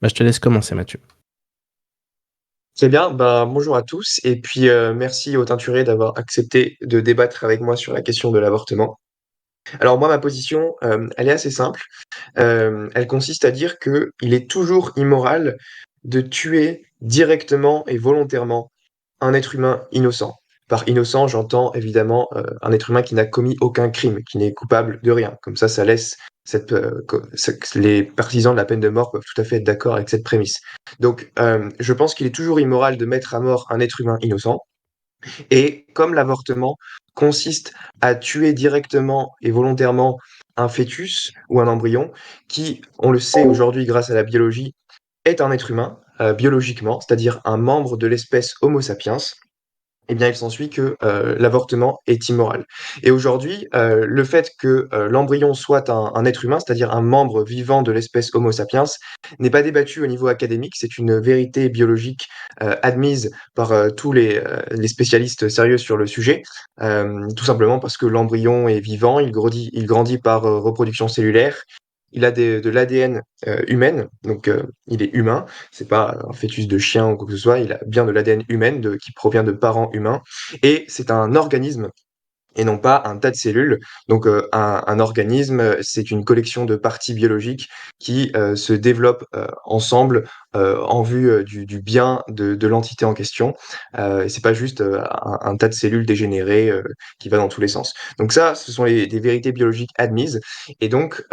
Je te laisse commencer, Mathieu. Très bien, bonjour à tous et puis merci aux teinturés d'avoir accepté de débattre avec moi sur la question de l'avortement. Alors moi, ma position, elle est assez simple. Elle consiste à dire que il est toujours immoral de tuer directement et volontairement un être humain innocent. Par innocent, j'entends évidemment un être humain qui n'a commis aucun crime, qui n'est coupable de rien. Comme ça laisse les partisans de la peine de mort peuvent tout à fait être d'accord avec cette prémisse. Donc, je pense qu'il est toujours immoral de mettre à mort un être humain innocent. Et comme l'avortement consiste à tuer directement et volontairement un fœtus ou un embryon, qui, on le sait aujourd'hui grâce à la biologie, est un être humain biologiquement, c'est-à-dire un membre de l'espèce Homo sapiens, eh bien, il s'ensuit que l'avortement est immoral. Et aujourd'hui, le fait que l'embryon soit un être humain, c'est-à-dire un membre vivant de l'espèce Homo sapiens, n'est pas débattu au niveau académique. C'est une vérité biologique admise par tous les spécialistes sérieux sur le sujet, tout simplement parce que l'embryon est vivant, il grandit par reproduction cellulaire. Il a de l'ADN humaine, donc il est humain. C'est pas un fœtus de chien ou quoi que ce soit. Il a bien de l'ADN humaine qui provient de parents humains. Et c'est un organisme et non pas un tas de cellules. Donc un organisme, c'est une collection de parties biologiques qui se développent ensemble en vue du bien de l'entité en question. Et c'est pas juste un tas de cellules dégénérées qui va dans tous les sens. Donc ça, ce sont des vérités biologiques admises. Et donc,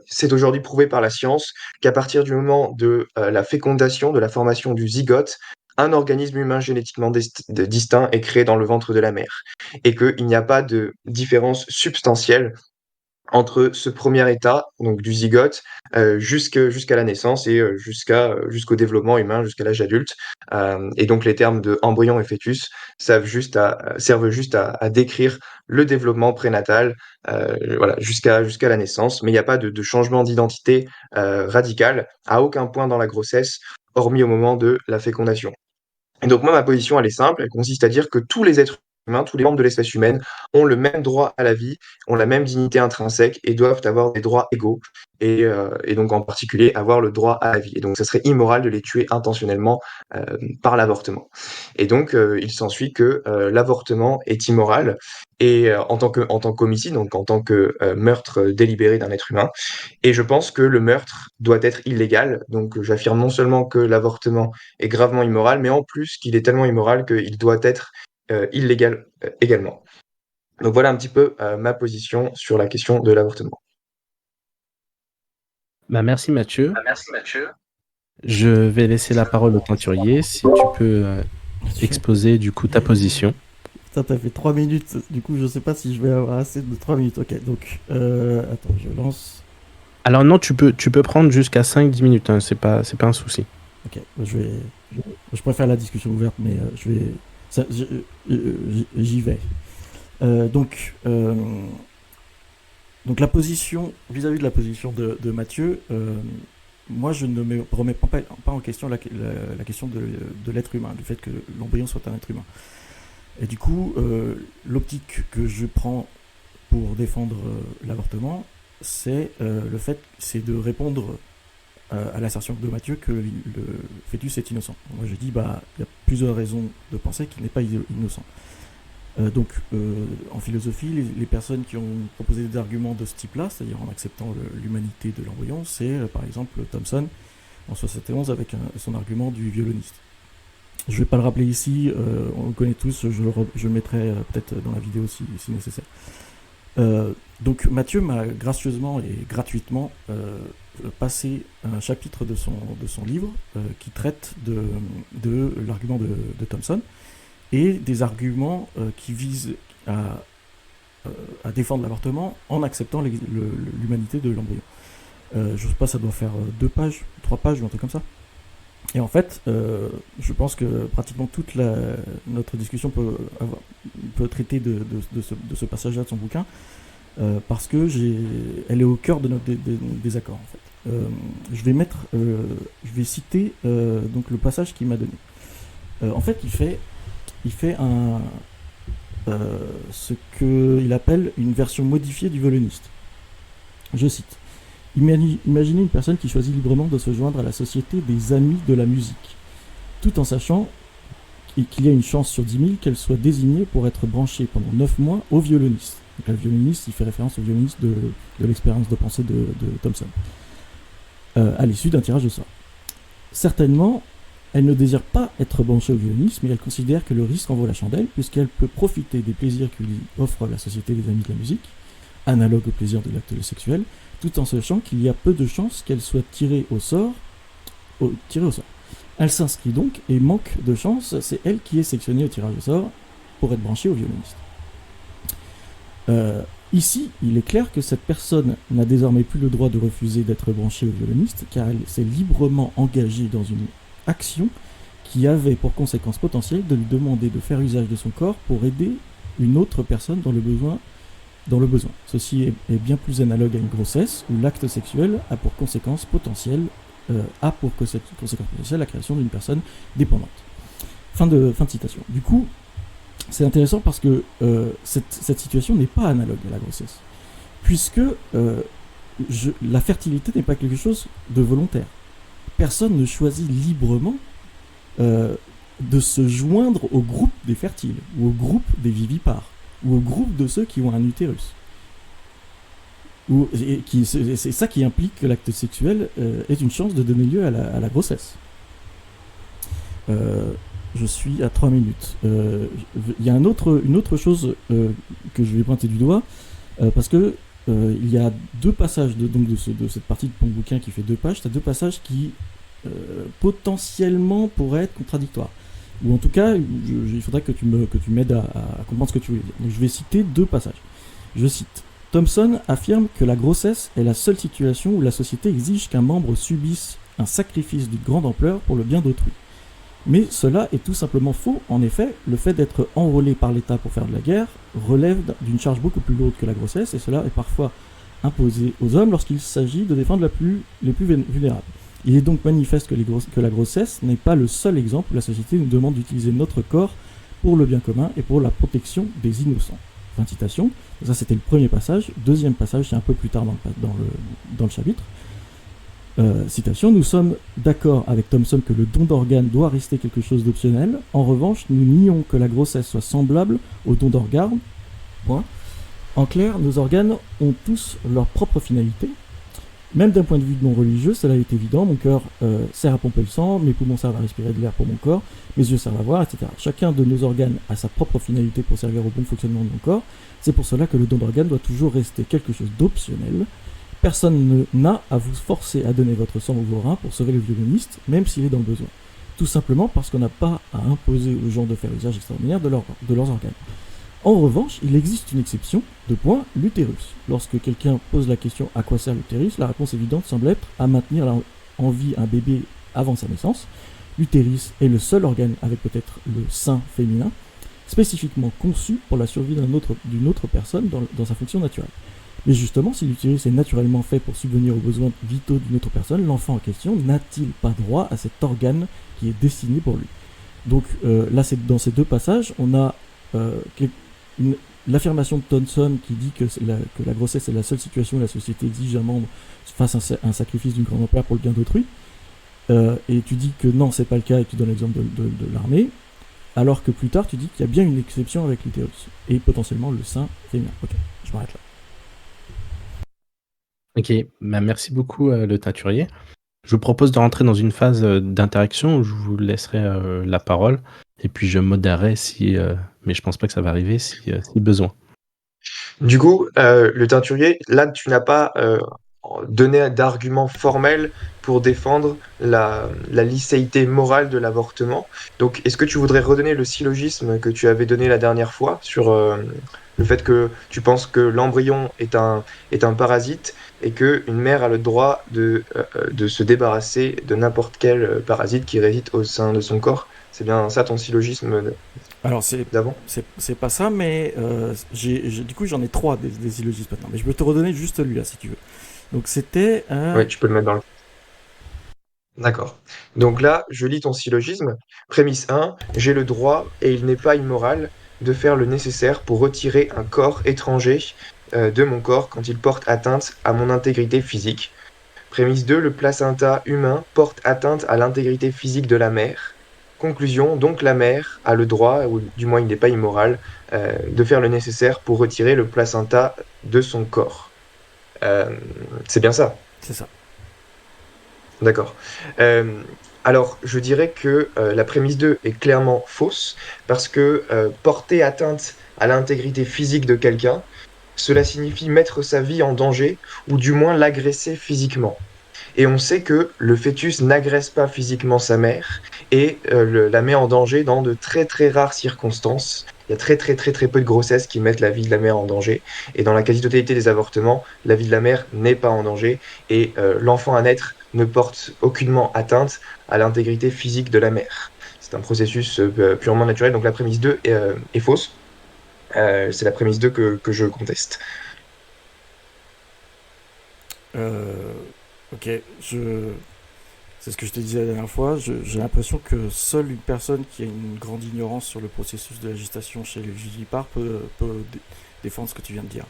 c'est aujourd'hui prouvé par la science qu'à partir du moment de la fécondation, de la formation du zygote, un organisme humain génétiquement distinct est créé dans le ventre de la mère et qu'il n'y a pas de différence substantielle entre ce premier état, donc du zygote, jusqu'à la naissance et jusqu'au développement humain, jusqu'à l'âge adulte. Et donc les termes de embryon et fœtus servent juste à décrire le développement prénatal, voilà, jusqu'à la naissance. Mais il n'y a pas de changement d'identité radical à aucun point dans la grossesse, hormis au moment de la fécondation. Et donc moi, ma position, elle est simple, elle consiste à dire que tous les êtres humains, tous les membres de l'espèce humaine ont le même droit à la vie, ont la même dignité intrinsèque et doivent avoir des droits égaux, et donc en particulier avoir le droit à la vie. Et donc ça serait immoral de les tuer intentionnellement par l'avortement. Et donc il s'ensuit que l'avortement est immoral et en tant qu'homicide, donc en tant que meurtre délibéré d'un être humain. Et je pense que le meurtre doit être illégal. Donc j'affirme non seulement que l'avortement est gravement immoral, mais en plus qu'il est tellement immoral qu'il doit être illégal également. Donc voilà un petit peu ma position sur la question de l'avortement. Merci, Mathieu. Je vais laisser la parole au teinturier. Si tu peux Je- exposer du coup ta position. Putain, t'as fait 3 minutes, du coup je sais pas si je vais avoir assez de 3 minutes. Ok, donc, attends, je lance. Alors non, tu peux prendre jusqu'à 5-10 minutes, hein, c'est pas un souci. Ok, je préfère la discussion ouverte, mais je vais, j'y vais. Donc la position, vis-à-vis de la position de Mathieu, moi je ne me remets pas en question la question de l'être humain, du fait que l'embryon soit un être humain. Et du coup, l'optique que je prends pour défendre l'avortement, c'est de répondre à l'assertion de Mathieu que le fœtus est innocent. Moi je dis, il y a plusieurs raisons de penser qu'il n'est pas innocent. En philosophie, les personnes qui ont proposé des arguments de ce type-là, c'est-à-dire en acceptant l'humanité de l'embryon, c'est par exemple Thomson en 71 avec son argument du violoniste. Je ne vais pas le rappeler ici, on le connaît tous, je le mettrai peut-être dans la vidéo si nécessaire. Donc Mathieu m'a gracieusement et gratuitement passé un chapitre de son livre qui traite de l'argument de Thomson et des arguments qui visent à défendre l'avortement en acceptant l'humanité de l'embryon. Je sais pas, ça doit faire 2 pages, 3 pages ou un truc comme ça. Et en fait, je pense que pratiquement toute notre discussion peut traiter de ce passage-là de son bouquin, parce que elle est au cœur de notre désaccord en fait. Je vais citer donc le passage qu'il m'a donné. En fait, il fait ce qu'il appelle une version modifiée du violoniste. Je cite. Imaginez une personne qui choisit librement de se joindre à la société des amis de la musique, tout en sachant qu'il y a une chance sur 10 000 qu'elle soit désignée pour être branchée pendant 9 mois au violoniste. Donc, le violoniste, il fait référence au violoniste de l'expérience de pensée de Thomson, à l'issue d'un tirage de sort. Certainement, elle ne désire pas être branchée au violoniste, mais elle considère que le risque en vaut la chandelle, puisqu'elle peut profiter des plaisirs que lui offre la société des amis de la musique, analogue au plaisir de l'acte sexuel, tout en sachant qu'il y a peu de chances qu'elle soit tirée au sort. Elle s'inscrit donc et manque de chance, c'est elle qui est sélectionnée au tirage au sort pour être branchée au violoniste. Ici, il est clair que cette personne n'a désormais plus le droit de refuser d'être branchée au violoniste, car elle s'est librement engagée dans une action qui avait pour conséquence potentielle de lui demander de faire usage de son corps pour aider une autre personne dans le besoin. Ceci est bien plus analogue à une grossesse, où l'acte sexuel a pour conséquence potentielle la création d'une personne dépendante. Fin de citation. Du coup, c'est intéressant parce que cette situation n'est pas analogue à la grossesse, puisque la fertilité n'est pas quelque chose de volontaire. Personne ne choisit librement de se joindre au groupe des fertiles, ou au groupe des vivipares, ou au groupe de ceux qui ont un utérus. C'est ça qui implique que l'acte sexuel est une chance de donner lieu à la grossesse. Je suis à 3 minutes. Il y a une autre chose que je vais pointer du doigt, parce que il y a 2 passages de cette partie de ton bouquin qui fait 2 pages. Tu as 2 passages qui potentiellement pourraient être contradictoires. Ou en tout cas, il faudrait que tu m'aides à comprendre ce que tu veux dire. Donc je vais citer 2 passages. Je cite. Thomson affirme que la grossesse est la seule situation où la société exige qu'un membre subisse un sacrifice d'une grande ampleur pour le bien d'autrui. Mais cela est tout simplement faux. En effet, le fait d'être enrôlé par l'État pour faire de la guerre relève d'une charge beaucoup plus lourde que la grossesse, et cela est parfois imposé aux hommes lorsqu'il s'agit de défendre les plus vulnérables. Il est donc manifeste que la grossesse n'est pas le seul exemple où la société nous demande d'utiliser notre corps pour le bien commun et pour la protection des innocents. Fin de citation. Ça, c'était le premier passage. Deuxième passage, c'est un peu plus tard dans le chapitre. Citation. Nous sommes d'accord avec Thomson que le don d'organes doit rester quelque chose d'optionnel. En revanche, nous nions que la grossesse soit semblable au don d'organes. Point. En clair, nos organes ont tous leur propre finalité. Même d'un point de vue non religieux, cela est évident. Mon cœur sert à pomper le sang, mes poumons servent à respirer de l'air pour mon corps, mes yeux servent à voir, etc. Chacun de nos organes a sa propre finalité pour servir au bon fonctionnement de mon corps. C'est pour cela que le don d'organes doit toujours rester quelque chose d'optionnel. Personne n'a à vous forcer à donner votre sang ou vos reins pour sauver le violoniste, même s'il est dans le besoin. Tout simplement parce qu'on n'a pas à imposer aux gens de faire usage extraordinaire de leurs organes. En revanche, il existe une exception, l'utérus. Lorsque quelqu'un pose la question à quoi sert l'utérus, la réponse évidente semble être à maintenir en vie un bébé avant sa naissance. L'utérus est le seul organe, avec peut-être le sein féminin, spécifiquement conçu pour la survie d'une autre personne dans sa fonction naturelle. Mais justement, si l'utérus est naturellement fait pour subvenir aux besoins vitaux d'une autre personne, l'enfant en question n'a-t-il pas droit à cet organe qui est destiné pour lui? Donc là, dans ces 2 passages, on a l'affirmation de Thomson qui dit que la grossesse est la seule situation où la société exige un membre fasse un sacrifice d'une grande ampleur pour le bien d'autrui, et tu dis que non, c'est pas le cas, et tu donnes l'exemple de l'armée, alors que plus tard tu dis qu'il y a bien une exception avec l'utérus et potentiellement le sein féminin. Ok, je m'arrête là. Ok, merci beaucoup le teinturier. Je vous propose de rentrer dans une phase d'interaction où je vous laisserai la parole, et puis je modérerai mais je pense pas que ça va arriver si besoin. Du coup, le teinturier, là, tu n'as pas donné d'argument formel pour défendre la licéité morale de l'avortement. Donc, est-ce que tu voudrais redonner le syllogisme que tu avais donné la dernière fois sur le fait que tu penses que l'embryon est un parasite et qu'une mère a le droit de se débarrasser de n'importe quel parasite qui réside au sein de son corps? C'est bien ça ton syllogisme Alors, d'avant? c'est pas ça, mais du coup, j'en ai 3 des syllogismes maintenant. Mais je peux te redonner juste celui-là, si tu veux. Donc, c'était... Oui, tu peux le mettre dans le... D'accord. Donc là, je lis ton syllogisme. Prémisse 1, j'ai le droit, et il n'est pas immoral, de faire le nécessaire pour retirer un corps étranger de mon corps quand il porte atteinte à mon intégrité physique. Prémisse 2, le placenta humain porte atteinte à l'intégrité physique de la mère. Conclusion, donc la mère a le droit, ou du moins il n'est pas immoral, de faire le nécessaire pour retirer le placenta de son corps. Euh, c'est bien ça. C'est ça. D'accord. Euh, alors, je dirais que la prémisse 2 est clairement fausse parce que porter atteinte à l'intégrité physique de quelqu'un, cela signifie mettre sa vie en danger ou du moins l'agresser physiquement. Et on sait que le fœtus n'agresse pas physiquement sa mère et la met en danger dans de très très rares circonstances. Il y a très très très très peu de grossesses qui mettent la vie de la mère en danger. Et dans la quasi-totalité des avortements, la vie de la mère n'est pas en danger et l'enfant à naître ne porte aucunement atteinte à l'intégrité physique de la mère. C'est un processus purement naturel. Donc la prémisse 2 est fausse. C'est la prémisse 2 que je conteste. Euh, ok, c'est ce que je te disais la dernière fois. J'ai l'impression que seule une personne qui a une grande ignorance sur le processus de la gestation chez les vivipares peut défendre ce que tu viens de dire.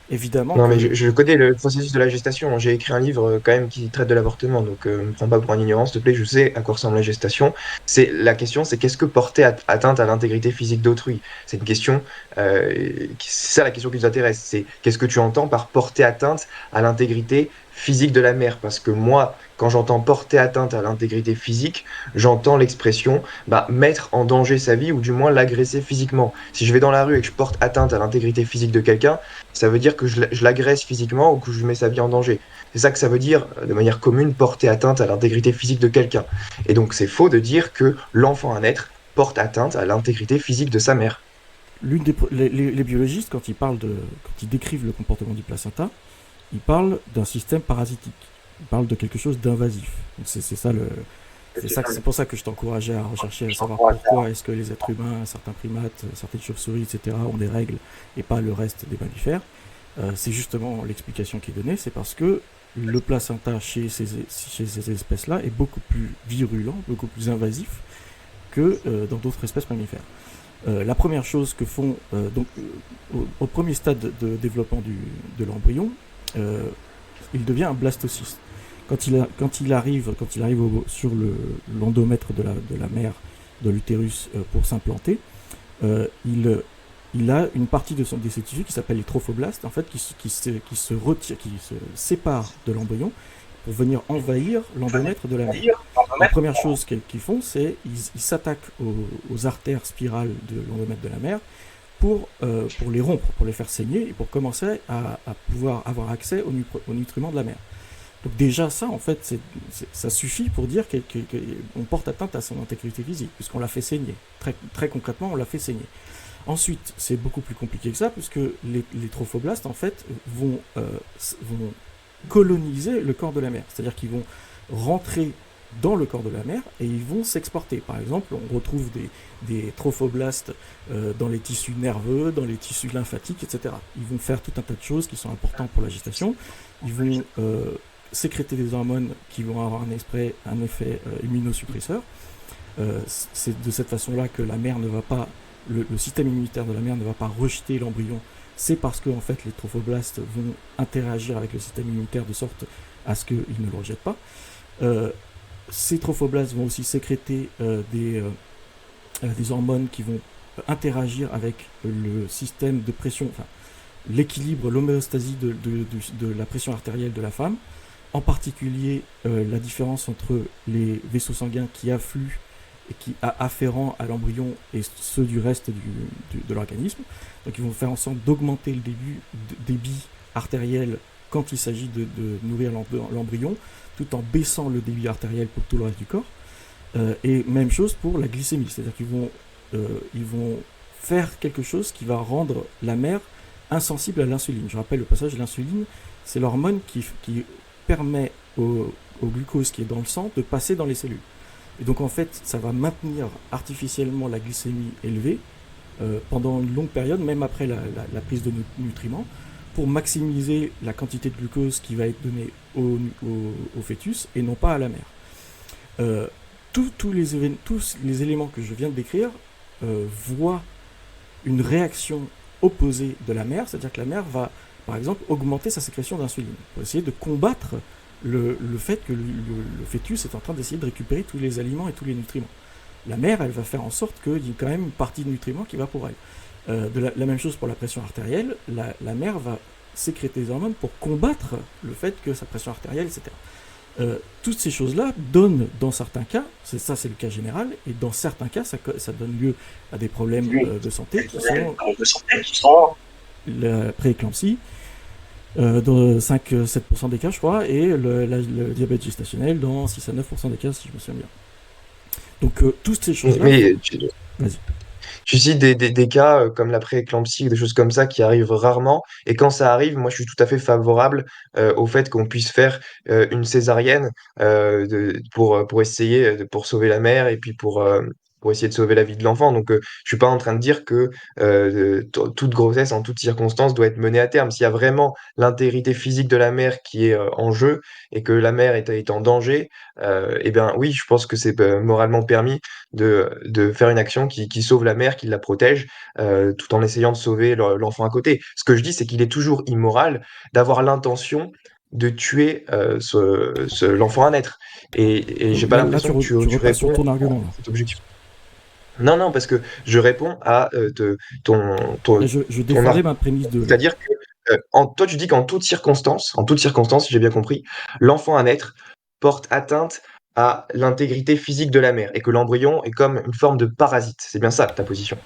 Évidemment Non, mais que je connais le processus de la gestation. J'ai écrit un livre quand même qui traite de l'avortement, donc ne me prends pas pour un ignorant, s'il te plaît. Je sais à quoi ressemble la gestation. C'est la question, c'est qu'est-ce que porter atteinte à l'intégrité physique d'autrui? C'est une question, c'est ça la question qui nous intéresse. C'est qu'est-ce que tu entends par porter atteinte à l'intégrité physique de la mère? Parce que moi, quand j'entends porter atteinte à l'intégrité physique, j'entends l'expression mettre en danger sa vie ou du moins l'agresser physiquement. Si je vais dans la rue et que je porte atteinte à l'intégrité physique de quelqu'un, ça veut dire que je l'agresse physiquement ou que je mets sa vie en danger. C'est ça que ça veut dire, de manière commune, porter atteinte à l'intégrité physique de quelqu'un. Et donc c'est faux de dire que l'enfant à naître porte atteinte à l'intégrité physique de sa mère. les biologistes, quand ils décrivent le comportement du placenta, ils parlent d'un système parasitique. Ils parlent de quelque chose d'invasif. Donc c'est pour ça que je t'encourageais à rechercher, à savoir pourquoi est-ce que les êtres humains, certains primates, certaines chauves-souris, etc., ont des règles et pas le reste des mammifères. C'est justement l'explication qui est donnée, c'est parce que le placenta chez ces espèces-là est beaucoup plus virulent, beaucoup plus invasif que dans d'autres espèces mammifères. La première chose que font au premier stade de développement de l'embryon, il devient un blastocyste. Quand il arrive sur l'endomètre de la mère, de l'utérus pour s'implanter, il a une partie de ses tissus qui s'appelle les trophoblastes, en fait, qui se séparent de l'embryon pour venir envahir l'endomètre de la mère. La première chose qu'ils font, c'est ils s'attaquent aux artères spirales de l'endomètre de la mère pour les rompre, pour les faire saigner et pour commencer à pouvoir avoir accès aux nutriments de la mère. Donc déjà ça, en fait, ça suffit pour dire qu'on porte atteinte à son intégrité physique, puisqu'on l'a fait saigner. Très, très concrètement, on l'a fait saigner. Ensuite, c'est beaucoup plus compliqué que ça, puisque les trophoblastes, en fait, vont coloniser le corps de la mère. C'est-à-dire qu'ils vont rentrer dans le corps de la mère et ils vont s'exporter. Par exemple, on retrouve des trophoblastes dans les tissus nerveux, dans les tissus lymphatiques, etc. Ils vont faire tout un tas de choses qui sont importantes pour la gestation. Ils vont sécréter des hormones qui vont avoir un effet immunosuppresseur. C'est de cette façon-là que la mère ne va pas, le système immunitaire de la mère ne va pas rejeter l'embryon. C'est parce que en fait, les trophoblastes vont interagir avec le système immunitaire de sorte à ce qu'ils ne le rejettent pas. Ces trophoblastes vont aussi sécréter des hormones qui vont interagir avec le système de pression, enfin l'équilibre, l'homéostasie de la pression artérielle de la femme, en particulier la différence entre les vaisseaux sanguins qui affluent et qui afférents à l'embryon et ceux du reste de l'organisme. Donc ils vont faire en sorte d'augmenter le débit artériel quand il s'agit de nourrir l'embryon, tout en baissant le débit artériel pour tout le reste du corps. Et même chose pour la glycémie, c'est-à-dire qu'ils vont faire quelque chose qui va rendre la mère insensible à l'insuline. Je rappelle le passage, l'insuline, c'est l'hormone qui permet au glucose qui est dans le sang de passer dans les cellules. Et donc en fait, ça va maintenir artificiellement la glycémie élevée pendant une longue période, même après la prise de nutriments, pour maximiser la quantité de glucose qui va être donnée au fœtus et non pas à la mère. Tous les éléments que je viens de décrire voient une réaction opposée de la mère, c'est-à-dire que la mère va, par exemple, augmenter sa sécrétion d'insuline pour essayer de combattre le fait que le fœtus est en train d'essayer de récupérer tous les aliments et tous les nutriments. La mère, elle va faire en sorte qu'il y ait quand même une partie de nutriments qui va pour elle. La même chose pour la pression artérielle, la mère va sécréter des hormones pour combattre le fait que sa pression artérielle, etc. Toutes ces choses-là donnent, dans certains cas, c'est le cas général, et dans certains cas, ça donne lieu à des problèmes de santé qui sont la prééclampsie, dans 5-7% des cas, je crois, et le diabète gestationnel dans 6 à 9% des cas, si je me souviens bien. Donc, toutes ces choses-là. Mais Vas-y. tu cites des cas comme la prééclampsie ou des choses comme ça qui arrivent rarement. Et quand ça arrive, moi, je suis tout à fait favorable au fait qu'on puisse faire une césarienne pour essayer, pour sauver la mère et puis pour essayer de sauver la vie de l'enfant. Donc, je suis pas en train de dire que toute grossesse, en toutes circonstances, doit être menée à terme. S'il y a vraiment l'intégrité physique de la mère qui est en jeu et que la mère est en danger, eh bien, oui, je pense que c'est moralement permis de faire une action qui sauve la mère, qui la protège, tout en essayant de sauver l'enfant à côté. Ce que je dis, c'est qu'il est toujours immoral d'avoir l'intention de tuer l'enfant à naître. Et j'ai pas Là, l'impression que tu tu repasses sur réponds ton à argument. Là. cet objectif. Non, non, parce que je réponds à ton, Je ton défendais ma prémisse 2. c'est-à-dire que toi, tu dis qu'en en toute circonstance, si j'ai bien compris, l'enfant à naître porte atteinte à l'intégrité physique de la mère et que l'embryon est comme une forme de parasite. C'est bien ça ta position.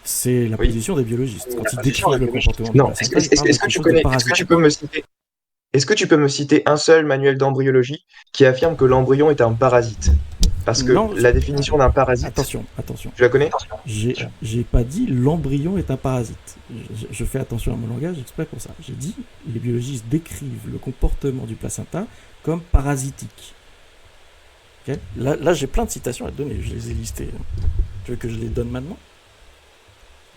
C'est la Oui. position des biologistes. Quand ils décrivent le comportement du Non. placenta, ils parlent de quelque chose de parasitique. Est-ce que tu peux me citer un seul manuel d'embryologie qui affirme que l'embryon est un parasite? Parce que Non, la définition d'un parasite, attention. tu la connais? J'ai pas dit l'embryon est un parasite. Je fais attention à mon langage exprès pour ça. J'ai dit les biologistes décrivent le comportement du placenta comme parasitique. Okay, là j'ai plein de citations à te donner, je les ai listées. Tu veux que je les donne maintenant?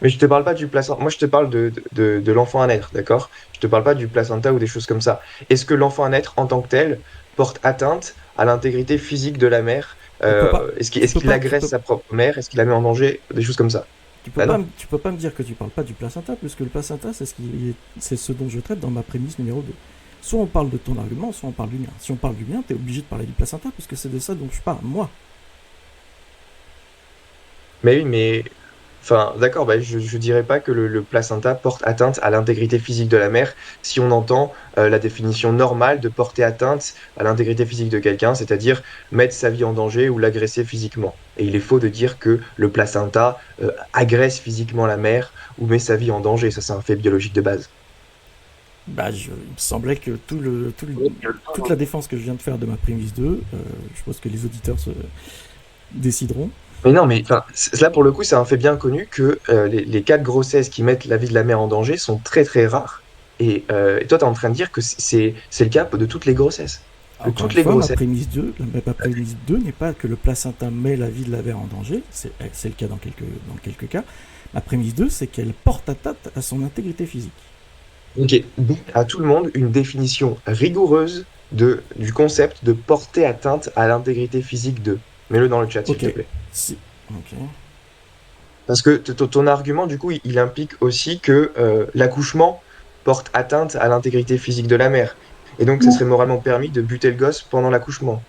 Mais je te parle pas du placenta. Moi, je te parle de l'enfant à naître, d'accord? Je te parle pas du placenta ou des choses comme ça. Est-ce que l'enfant à naître, en tant que tel, porte atteinte à l'intégrité physique de la mère? Est-ce qu'il agresse sa propre mère? Est-ce qu'il la met en danger? Des choses comme ça. Tu peux pas me dire que tu parles pas du placenta, puisque le placenta, c'est ce dont je traite dans ma prémisse numéro 2. Soit on parle de ton argument, soit on parle du mien. Si on parle du mien, t'es obligé de parler du placenta, puisque c'est de ça dont je parle, moi. Mais oui, mais enfin, d'accord, bah, je dirais pas que le placenta porte atteinte à l'intégrité physique de la mère si on entend la définition normale de porter atteinte à l'intégrité physique de quelqu'un, c'est-à-dire mettre sa vie en danger ou l'agresser physiquement. Et il est faux de dire que le placenta agresse physiquement la mère ou met sa vie en danger. Ça, c'est un fait biologique de base. Il me semblait que toute la défense que je viens de faire de ma prémisse 2, je pense que les auditeurs se décideront. Mais non, mais enfin, là pour le coup, c'est un fait bien connu que les cas de grossesse qui mettent la vie de la mère en danger sont très très rares. Et toi, tu es en train de dire que c'est le cas de toutes les grossesses. De Encore toutes une les fois, grossesses. ma prémisse 2 n'est pas que le placenta met la vie de la mère en danger, c'est le cas dans quelques cas. Ma prémisse 2, c'est qu'elle porte atteinte à son intégrité physique. Ok, donc à tout le monde une définition rigoureuse du concept de porter atteinte à l'intégrité physique de. Mets-le dans le chat, s'il te plaît. Ok. Parce que ton argument, du coup, il implique aussi que l'accouchement porte atteinte à l'intégrité physique de la mère. Et donc, ce serait moralement permis de buter le gosse pendant l'accouchement.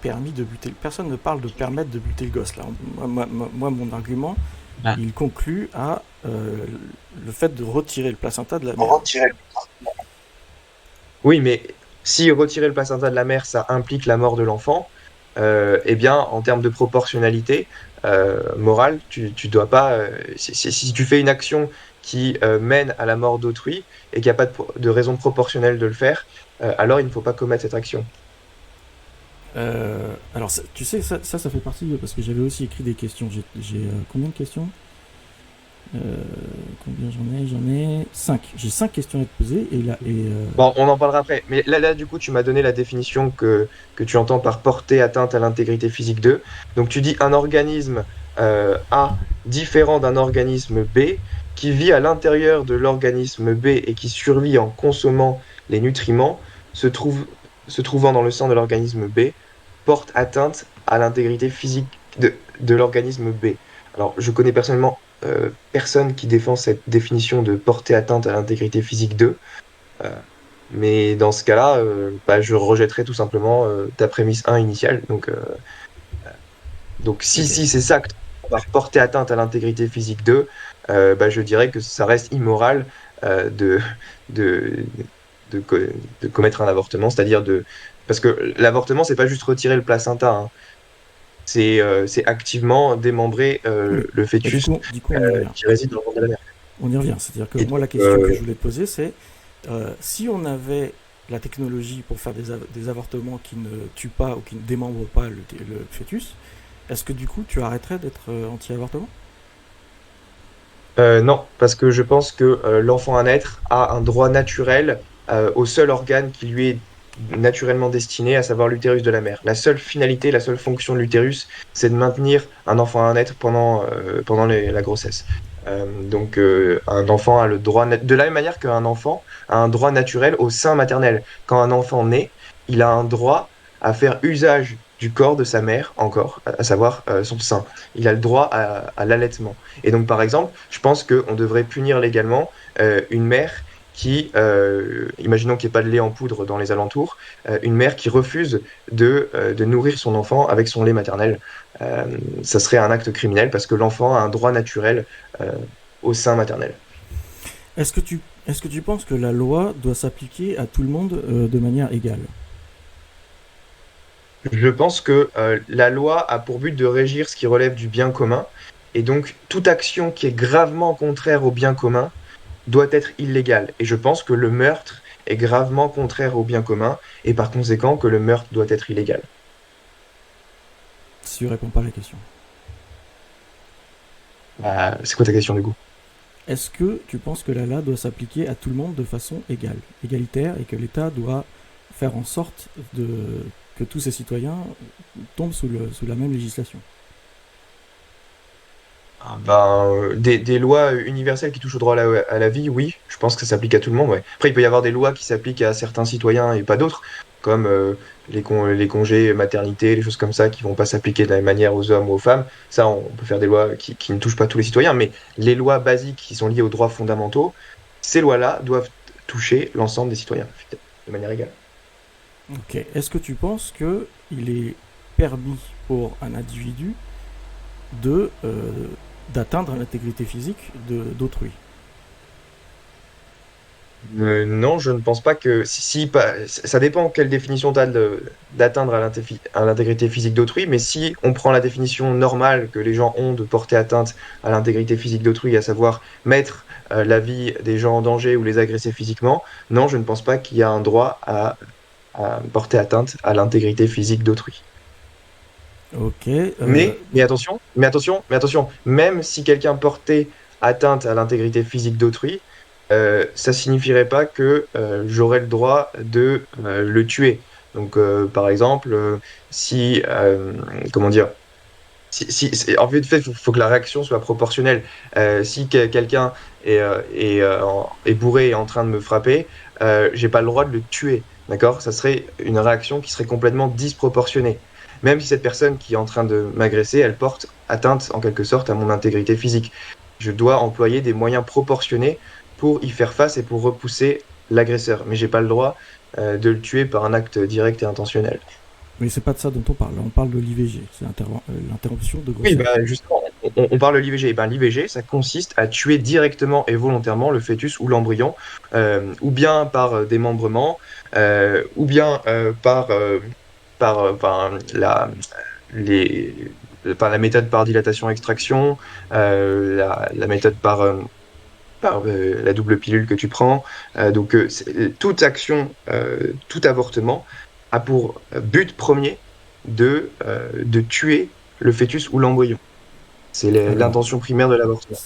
Permis de buter. Personne ne parle de permettre de buter le gosse là. Moi mon argument, il conclut à le fait de retirer le placenta de la mère. Oui, mais si retirer le placenta de la mère, ça implique la mort de l'enfant, eh bien, en termes de proportionnalité morale, tu dois pas. Si tu fais une action qui mène à la mort d'autrui et qu'il n'y a pas de raison proportionnelle de le faire, alors il ne faut pas commettre cette action. Alors, tu sais, ça fait partie, parce que j'avais aussi écrit des questions. J'ai combien de questions Combien j'en ai 5. J'ai 5 questions à te poser. Bon, on en parlera après. Mais là, du coup, tu m'as donné la définition que tu entends par porter atteinte à l'intégrité physique de. Donc, tu dis un organisme A différent d'un organisme B qui vit à l'intérieur de l'organisme B et qui survit en consommant les nutriments se trouvant dans le sang de l'organisme B porte atteinte à l'intégrité physique de l'organisme B. Alors, je connais personnellement personne qui défend cette définition de porter atteinte à l'intégrité physique d'eux. Mais dans ce cas-là, je rejetterai tout simplement ta prémisse 1 initiale. Donc si, Ok. si c'est ça que tu vas porter atteinte à l'intégrité physique d'eux, je dirais que ça reste immoral euh, de, de, de, co- de commettre un avortement, c'est-à-dire de... Parce que l'avortement, c'est pas juste retirer le placenta, hein. C'est activement démembrer Oui. le Bah, du fœtus coup, du coup, on y revient. qui réside dans le ventre de la mère. On y revient. C'est-à-dire que Et moi, donc, la question que je voulais te poser, c'est si on avait la technologie pour faire des avortements qui ne tuent pas ou qui ne démembrent pas le fœtus, est-ce que du coup, tu arrêterais d'être anti-avortement? Non, parce que je pense que l'enfant à naître a un droit naturel au seul organe qui lui est naturellement destiné, à savoir l'utérus de la mère. La seule finalité, la seule fonction de l'utérus, c'est de maintenir un enfant à naître pendant la grossesse. Un enfant a le droit, de la même manière qu'un enfant a un droit naturel au sein maternel. Quand un enfant naît, il a un droit à faire usage du corps de sa mère encore, à savoir son sein. Il a le droit à l'allaitement. Et donc, par exemple, je pense qu'on devrait punir légalement une mère imaginons qu'il n'y ait pas de lait en poudre dans les alentours, une mère qui refuse de nourrir son enfant avec son lait maternel. Ça serait un acte criminel parce que l'enfant a un droit naturel euh, au sein maternel. Est-ce que tu penses que la loi doit s'appliquer à tout le monde de manière égale? Je pense que la loi a pour but de régir ce qui relève du bien commun, et donc toute action qui est gravement contraire au bien commun doit être illégale. Et je pense que le meurtre est gravement contraire au bien commun, et par conséquent que le meurtre doit être illégal. Si tu réponds pas à la question. C'est quoi ta question du coup? Est-ce que tu penses que la loi doit s'appliquer à tout le monde de façon égale, égalitaire, et que l'État doit faire en sorte que tous ses citoyens tombent sous la même législation? Des lois universelles qui touchent au droit à la vie, oui, je pense que ça s'applique à tout le monde, ouais. Après, il peut y avoir des lois qui s'appliquent à certains citoyens et pas d'autres, comme les congés maternité, les choses comme ça, qui vont pas s'appliquer de la même manière aux hommes ou aux femmes. Ça, on peut faire des lois qui ne touchent pas tous les citoyens, mais les lois basiques qui sont liées aux droits fondamentaux, ces lois-là doivent toucher l'ensemble des citoyens, de manière égale. Ok. Est-ce que tu penses qu'il est permis pour un individu de d'atteindre l'intégrité physique d'autrui? Non, je ne pense pas que ça dépend quelle définition tu as d'atteindre à l'intégrité physique d'autrui, mais si on prend la définition normale que les gens ont de porter atteinte à l'intégrité physique d'autrui, à savoir mettre la vie des gens en danger ou les agresser physiquement, non, je ne pense pas qu'il y a un droit à porter atteinte à l'intégrité physique d'autrui. Ok. Mais attention, même si quelqu'un portait atteinte à l'intégrité physique d'autrui, ça signifierait pas que j'aurais le droit de le tuer. Par exemple, si, comment dire, en fait, faut que la réaction soit proportionnelle. Si quelqu'un est bourré et est en train de me frapper, j'ai pas le droit de le tuer. D'accord? Ça serait une réaction qui serait complètement disproportionnée. Même si cette personne qui est en train de m'agresser, elle porte atteinte en quelque sorte à mon intégrité physique. Je dois employer des moyens proportionnés pour y faire face et pour repousser l'agresseur. Mais j'ai pas le droit de le tuer par un acte direct et intentionnel. Mais c'est pas de ça dont on parle. Là, on parle de l'IVG. C'est l'interruption de Oui, grossesse. justement, on parle de l'IVG. L'IVG, ça consiste à tuer directement et volontairement le fœtus ou l'embryon, ou bien par démembrement, ou bien par les, par la méthode par dilatation-extraction, la méthode par la double pilule que tu prends. Toute action, tout avortement a pour but premier de tuer le fœtus ou l'embryon. C'est Alors, l'intention primaire de l'avortement.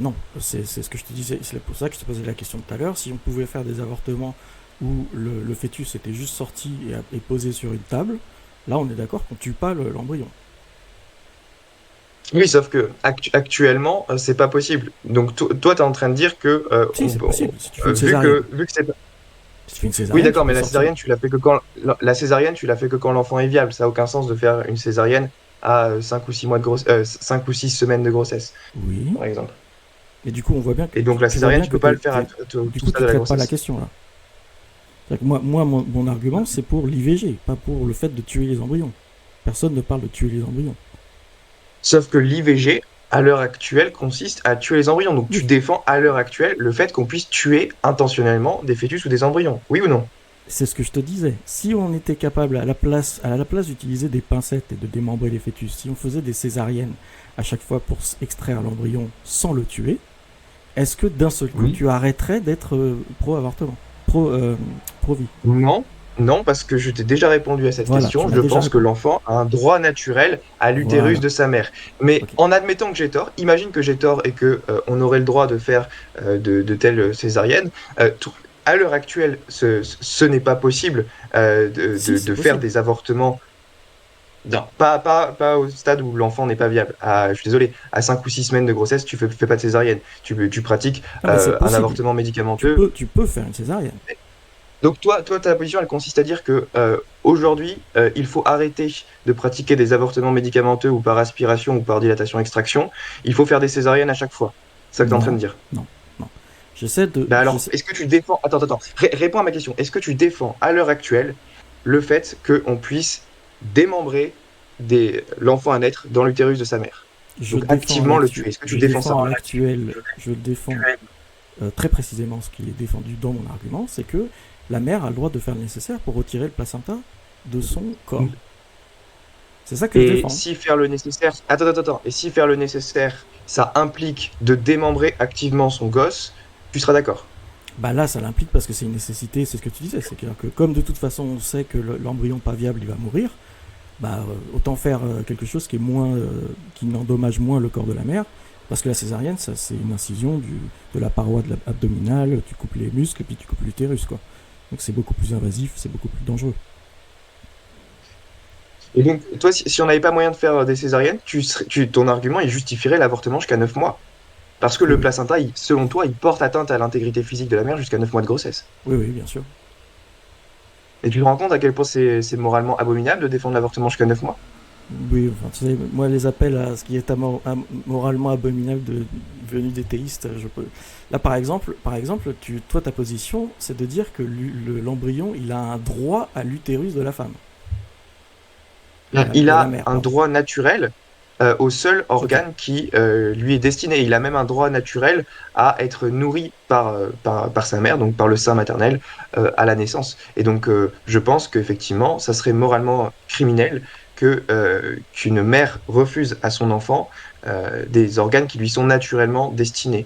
non, c'est ce que je te disais. C'est pour ça que je te posais la question tout à l'heure. Si on pouvait faire des avortements où le fœtus était juste sorti et posé sur une table, là, on est d'accord qu'on tue pas l'embryon. Oui, sauf que actuellement, c'est pas possible. Donc toi, tu es en train de dire que Si, c'est possible. Si tu fais une césarienne. vu que c'est pas... Si tu fais une Oui, césarienne, tu d'accord, mais peux sortir. la césarienne, tu l'as fait que quand l'enfant est viable. Ça a aucun sens de faire une césarienne à 5 ou 6 mois de 5 ou 6 semaines de grossesse, Oui. par exemple. Et du coup, on voit bien que Et donc la tu vois césarienne, bien tu que peux pas le faire à tout du coup, stade tu de la traites pas la grossesse. question là. C'est-à-dire que moi mon argument, c'est pour l'IVG, pas pour le fait de tuer les embryons. Personne ne parle de tuer les embryons. Sauf que l'IVG, à l'heure actuelle, consiste à tuer les embryons. Donc tu Oui, défends à l'heure actuelle le fait qu'on puisse tuer intentionnellement des fœtus ou des embryons. Oui ou non? c'est ce que je te disais. Si on était capable, à la place d'utiliser des pincettes et de démembrer les fœtus, si on faisait des césariennes à chaque fois pour extraire l'embryon sans le tuer, est-ce que d'un seul coup, Oui. tu arrêterais d'être pro-avortement, pro-vie? Non, non, parce que je t'ai déjà répondu à cette Voilà, tu question. m'as Je déjà pense que répondu. l'enfant a un droit naturel à l'utérus Voilà, de sa mère. Mais ok. en admettant que j'ai tort, imagine que j'ai tort et que on aurait le droit de faire de telles césariennes. À l'heure actuelle, ce n'est pas possible Si, c'est de faire possible. des avortements. Non, pas au stade où l'enfant n'est pas viable. Je suis désolé, à 5 ou 6 semaines de grossesse, fais pas de césarienne. Tu pratiques Non, mais c'est un possible. avortement médicamenteux. Tu peux faire une césarienne. Donc ta position, elle consiste à dire que aujourd'hui, il faut arrêter de pratiquer des avortements médicamenteux ou par aspiration ou par dilatation-extraction. Il faut faire des césariennes à chaque fois. C'est ça que tu es en train Non, de dire. non, non. J'essaie de. Ben alors, j'essaie- est-ce que tu défends... Attends. Réponds à ma question. Est-ce que tu défends à l'heure actuelle le fait qu'on puisse démembrer l'enfant à naître dans l'utérus de sa mère? Donc activement le tuer. Est-ce que tu défends ça? Je défends très précisément ce qui est défendu dans mon argument, c'est que la mère a le droit de faire le nécessaire pour retirer le placenta de son corps. C'est ça que je Et défends. si faire le nécessaire, attends, et si faire le nécessaire, ça implique de démembrer activement son gosse, tu seras d'accord. Bah là, ça l'implique parce que c'est une nécessité, c'est ce que tu disais. C'est que comme de toute façon, on sait que l'embryon pas viable, il va mourir, bah autant faire quelque chose qui est moins, qui n'endommage moins le corps de la mère. Parce que la césarienne, ça, c'est une incision de la paroi abdominale, tu coupes les muscles et puis tu coupes l'utérus, quoi. Donc c'est beaucoup plus invasif, c'est beaucoup plus dangereux. Et donc, toi, si on n'avait pas moyen de faire des césariennes, ton argument, il justifierait l'avortement jusqu'à 9 mois. Parce que Oui, le oui. placenta, selon toi, il porte atteinte à l'intégrité physique de la mère jusqu'à 9 mois de grossesse. Oui, oui, bien sûr. Et tu te rends compte à quel point c'est moralement abominable de défendre l'avortement jusqu'à 9 mois? Oui, enfin, tu sais, moi, les appels à ce qui est moralement abominable venu des théistes, je peux. Là, par exemple, toi, ta position, c'est de dire que l'embryon, il a un droit à l'utérus de la femme, Il de la a mère, un pardon. droit naturel au seul Ok. organe qui lui est destiné. Il a même un droit naturel à être nourri par sa mère, donc par le sein maternel, à la naissance. Et donc, je pense qu'effectivement, ça serait moralement criminel qu'une mère refuse à son enfant des organes qui lui sont naturellement destinés,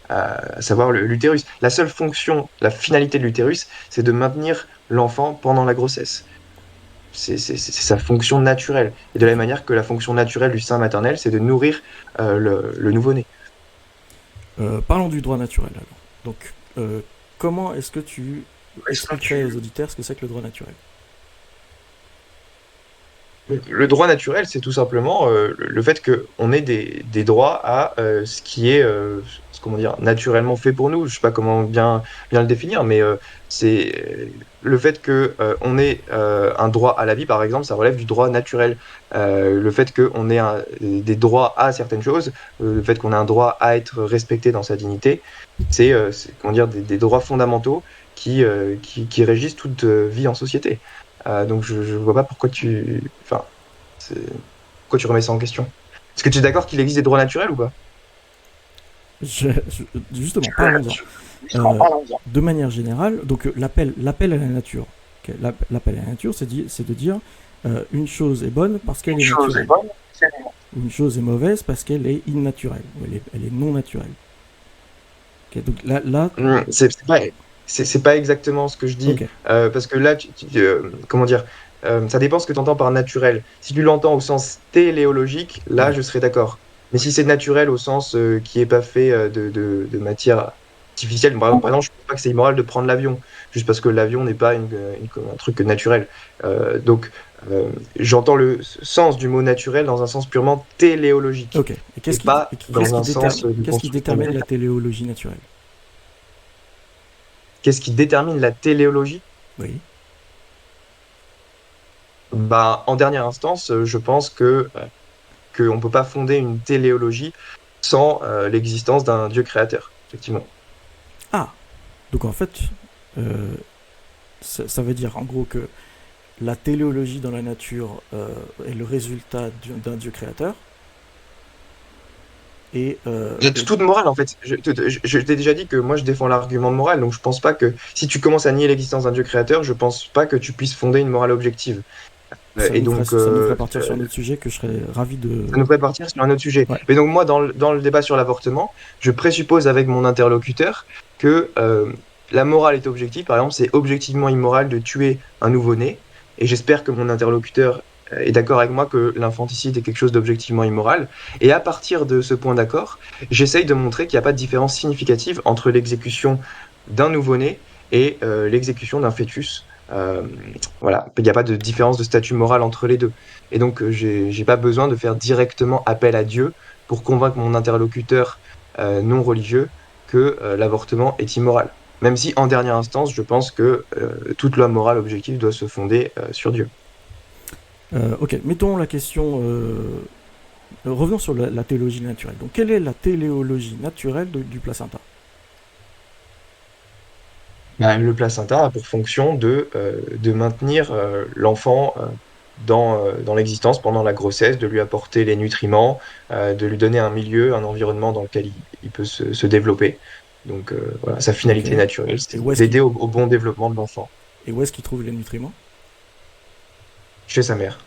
à savoir l'utérus. La seule fonction, la finalité de l'utérus, c'est de maintenir l'enfant pendant la grossesse. C'est sa fonction naturelle. Et de la même Ok. manière que la fonction naturelle du sein maternel, c'est de nourrir le nouveau-né. Parlons du droit naturel alors. Donc, comment est-ce que tu expliquerais aux auditeurs ce que c'est que le droit naturel? Le droit naturel, c'est tout simplement le fait qu'on ait des droits à ce qui est comment dire, naturellement fait pour nous. Je sais pas comment bien le définir, mais c'est le fait que on ait un droit à la vie, par exemple, ça relève du droit naturel. Le fait qu'on ait des droits à certaines choses, le fait qu'on ait un droit à être respecté dans sa dignité, comment dire, des droits fondamentaux qui régissent toute vie en société. Donc je vois pas pourquoi enfin, pourquoi tu remets ça en question. Est-ce que tu es d'accord qu'il existe des droits naturels ou pas? Justement, parlons-en. Euh, de manière générale, donc l'appel à la nature. Okay, l'appel à la nature, c'est de dire une chose est bonne parce qu'elle est naturelle. Une chose est mauvaise parce qu'elle est innaturelle, ou elle est non naturelle. Okay, donc là, C'est pas exactement ce que je dis. ok. Parce que là, comment dire, ça dépend ce que tu entends par naturel. Si tu l'entends au sens téléologique, là, Ouais. je serais d'accord. Mais si c'est naturel au sens qui est pas fait de matière artificielle, par exemple, je ne pense pas que c'est immoral de prendre l'avion, juste parce que l'avion n'est pas un truc naturel. Donc, j'entends le sens du mot naturel dans un sens purement téléologique, Ok. Et et pas dans un sens de qu'est-ce qui construction. détermine la téléologie naturelle? Qu'est-ce qui détermine la téléologie? Oui. Bah, en dernière instance, je pense que qu'on ne peut pas fonder une téléologie sans l'existence d'un Dieu créateur, effectivement. Ah, donc en fait, euh, ça veut dire en gros que la téléologie dans la nature est le résultat d'un Dieu créateur. Et, Toute morale, en fait. Je t'ai déjà dit que moi, je défends l'argument moral, donc je pense pas que si tu commences à nier l'existence d'un Dieu créateur, je pense pas que tu puisses fonder une morale objective. Et donc, ça nous ferait partir sur un autre sujet que je serais ravi de... ça nous ferait partir sur un autre sujet. Ouais, Mais donc, moi, dans le débat sur l'avortement, je présuppose avec mon interlocuteur que la morale est objective. Par exemple, c'est objectivement immoral de tuer un nouveau-né. Et j'espère que mon interlocuteur est d'accord avec moi que l'infanticide est quelque chose d'objectivement immoral. Et à partir de ce point d'accord, j'essaye de montrer qu'il n'y a pas de différence significative entre l'exécution d'un nouveau-né et l'exécution d'un fœtus. Voilà, il n'y a pas de différence de statut moral entre les deux. Et donc, j'ai pas besoin de faire directement appel à Dieu pour convaincre mon interlocuteur non religieux que l'avortement est immoral. Même si, en dernière instance, je pense que toute loi morale objective doit se fonder sur Dieu. ok, mettons la question... revenons sur la théologie naturelle. Donc, quelle est la téléologie naturelle du placenta? Le placenta a pour fonction de maintenir l'enfant dans l'existence pendant la grossesse, de lui apporter les nutriments, de lui donner un milieu, un environnement dans lequel il peut se développer. Donc voilà, sa Ok. finalité naturelle, Et c'est d'aider au bon développement de l'enfant où est-ce qu'il trouve les nutriments? chez sa mère.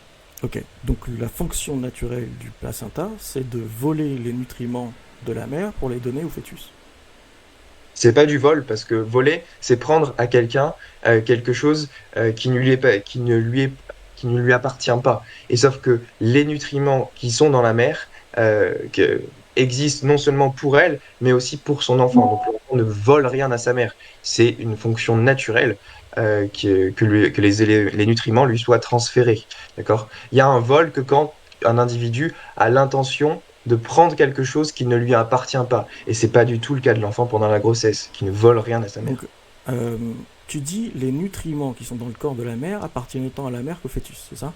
Ok, donc la fonction naturelle du placenta, c'est de voler les nutriments de la mère pour les donner au fœtus. C'est pas du vol, parce que voler, c'est prendre à quelqu'un quelque chose qui ne lui est pas, qui ne lui appartient pas. Et sauf que les nutriments qui sont dans la mère existent non seulement pour elle, mais aussi pour son enfant. Donc l'enfant ne vole rien à sa mère. C'est une fonction naturelle que les nutriments lui soient transférés. D'accord? Il y a un vol que quand un individu a l'intention de prendre quelque chose qui ne lui appartient pas. Et c'est pas du tout le cas de l'enfant pendant la grossesse, qui ne vole rien à sa Donc, mère. euh, tu dis les nutriments qui sont dans le corps de la mère appartiennent autant à la mère qu'au fœtus, c'est ça?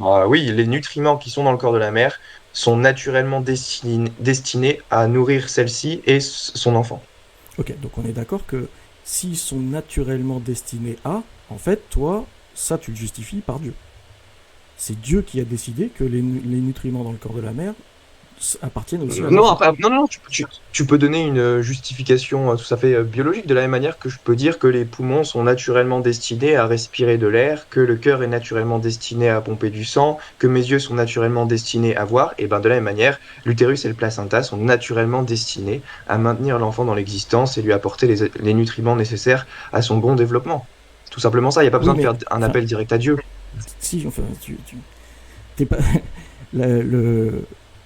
Ah oui, les nutriments qui sont dans le corps de la mère sont naturellement destinés à nourrir celle-ci et son enfant. Ok, donc on est d'accord que s'ils sont naturellement destinés à, en fait, toi, ça tu le justifies par Dieu. C'est Dieu qui a décidé que les nutriments dans le corps de la mère appartiennent aussi à Non, l'enfant. après, non, non, tu peux donner une justification tout à fait biologique, de la même manière que je peux dire que les poumons sont naturellement destinés à respirer de l'air, que le cœur est naturellement destiné à pomper du sang, que mes yeux sont naturellement destinés à voir, et ben de la même manière, l'utérus et le placenta sont naturellement destinés à maintenir l'enfant dans l'existence et lui apporter les nutriments nécessaires à son bon développement. C'est tout simplement ça, il n'y a pas Oui, besoin de mais faire un enfin, appel direct à Dieu. si, enfin, t'es pas,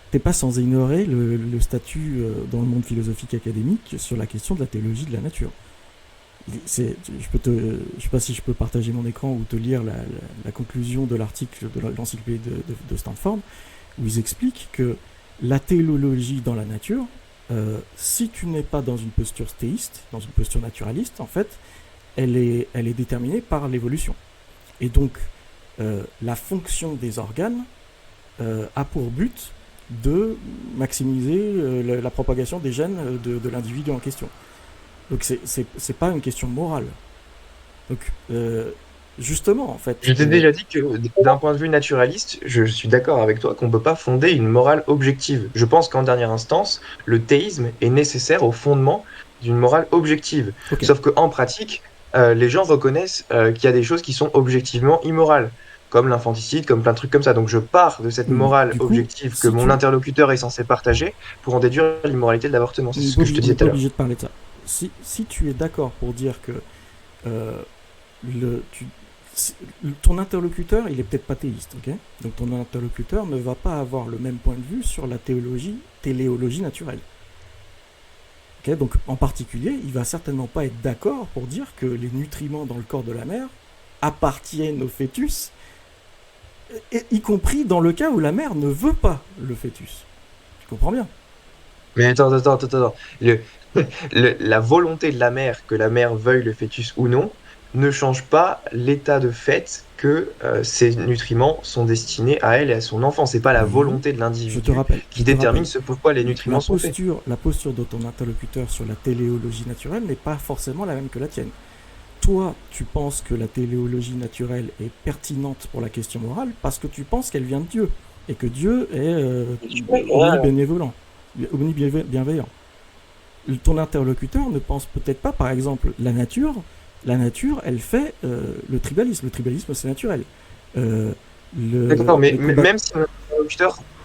t'es pas sans ignorer le statut dans le monde philosophique académique sur la question de la théologie de la nature. Je sais pas si je peux partager mon écran ou te lire la conclusion de l'article de l'encyclopédie de Stanford, où ils expliquent que la théologie dans la nature, si tu n'es pas dans une posture théiste, dans une posture naturaliste, en fait, elle est déterminée par l'évolution. Et donc, la fonction des organes a pour but de maximiser la propagation des gènes de l'individu en question. Donc c'est pas une question morale. Donc justement en fait, Je t'ai déjà dit que d'un point de vue naturaliste, je suis d'accord avec toi qu'on ne peut pas fonder une morale objective. Je pense qu'en dernière instance, le théisme est nécessaire au fondement d'une morale objective. ok. Sauf qu'en pratique, les gens reconnaissent qu'il y a des choses qui sont objectivement immorales, comme l'infanticide, comme plein de trucs comme ça. Donc je pars de cette Oui, mais morale du coup, objective que si mon tu interlocuteur est censé partager pour en déduire l'immoralité de l'avortement. C'est ce que je te on n'est disais tout pas à l'heure. obligé de parler de ça. Si tu es d'accord pour dire que euh, le, tu, ton interlocuteur, il est peut-être pas théiste, ok? Donc ton interlocuteur ne va pas avoir le même point de vue sur la téléologie naturelle. Ok, donc en particulier, il va certainement pas être d'accord pour dire que les nutriments dans le corps de la mère appartiennent au fœtus, y compris dans le cas où la mère ne veut pas le fœtus. Tu comprends bien? Mais attends. Le- la volonté de la mère, que la mère veuille le fœtus ou non, ne change pas l'état de fait que ces nutriments sont destinés à elle et à son enfant. C'est pas la Oui, volonté de je te l'individu rappelle, qui détermine ce pourquoi les nutriments sont faits. la posture de ton interlocuteur sur la téléologie naturelle n'est pas forcément la même que la tienne. Toi, tu penses que la téléologie naturelle est pertinente pour la question morale parce que tu penses qu'elle vient de Dieu et que Dieu est omnibienveillant. Bienveillant. Ton interlocuteur ne pense peut-être pas, par exemple, la nature, elle fait le tribalisme. Le tribalisme, c'est naturel. Euh, D'accord, mais les combats.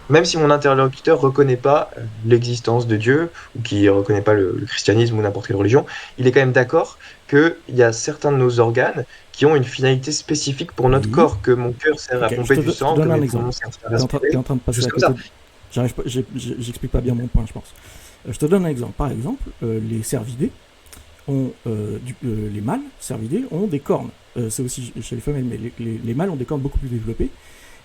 même si mon interlocuteur reconnaît pas l'existence de Dieu, ou qui reconnaît pas le christianisme ou n'importe quelle religion, il est quand même d'accord qu'il y a certains de nos organes qui ont une finalité spécifique pour notre Oui. corps, que mon cœur sert à Ok, pomper du je te sang, que donne un mes exemple. poumons servent à T'es respirer, en train de passer juste à comme ça. côté. J'explique pas bien mon point, je pense. Je te donne un exemple. Par exemple, les cervidés les mâles cervidés ont des cornes. C'est aussi chez les femelles, mais les mâles ont des cornes beaucoup plus développées.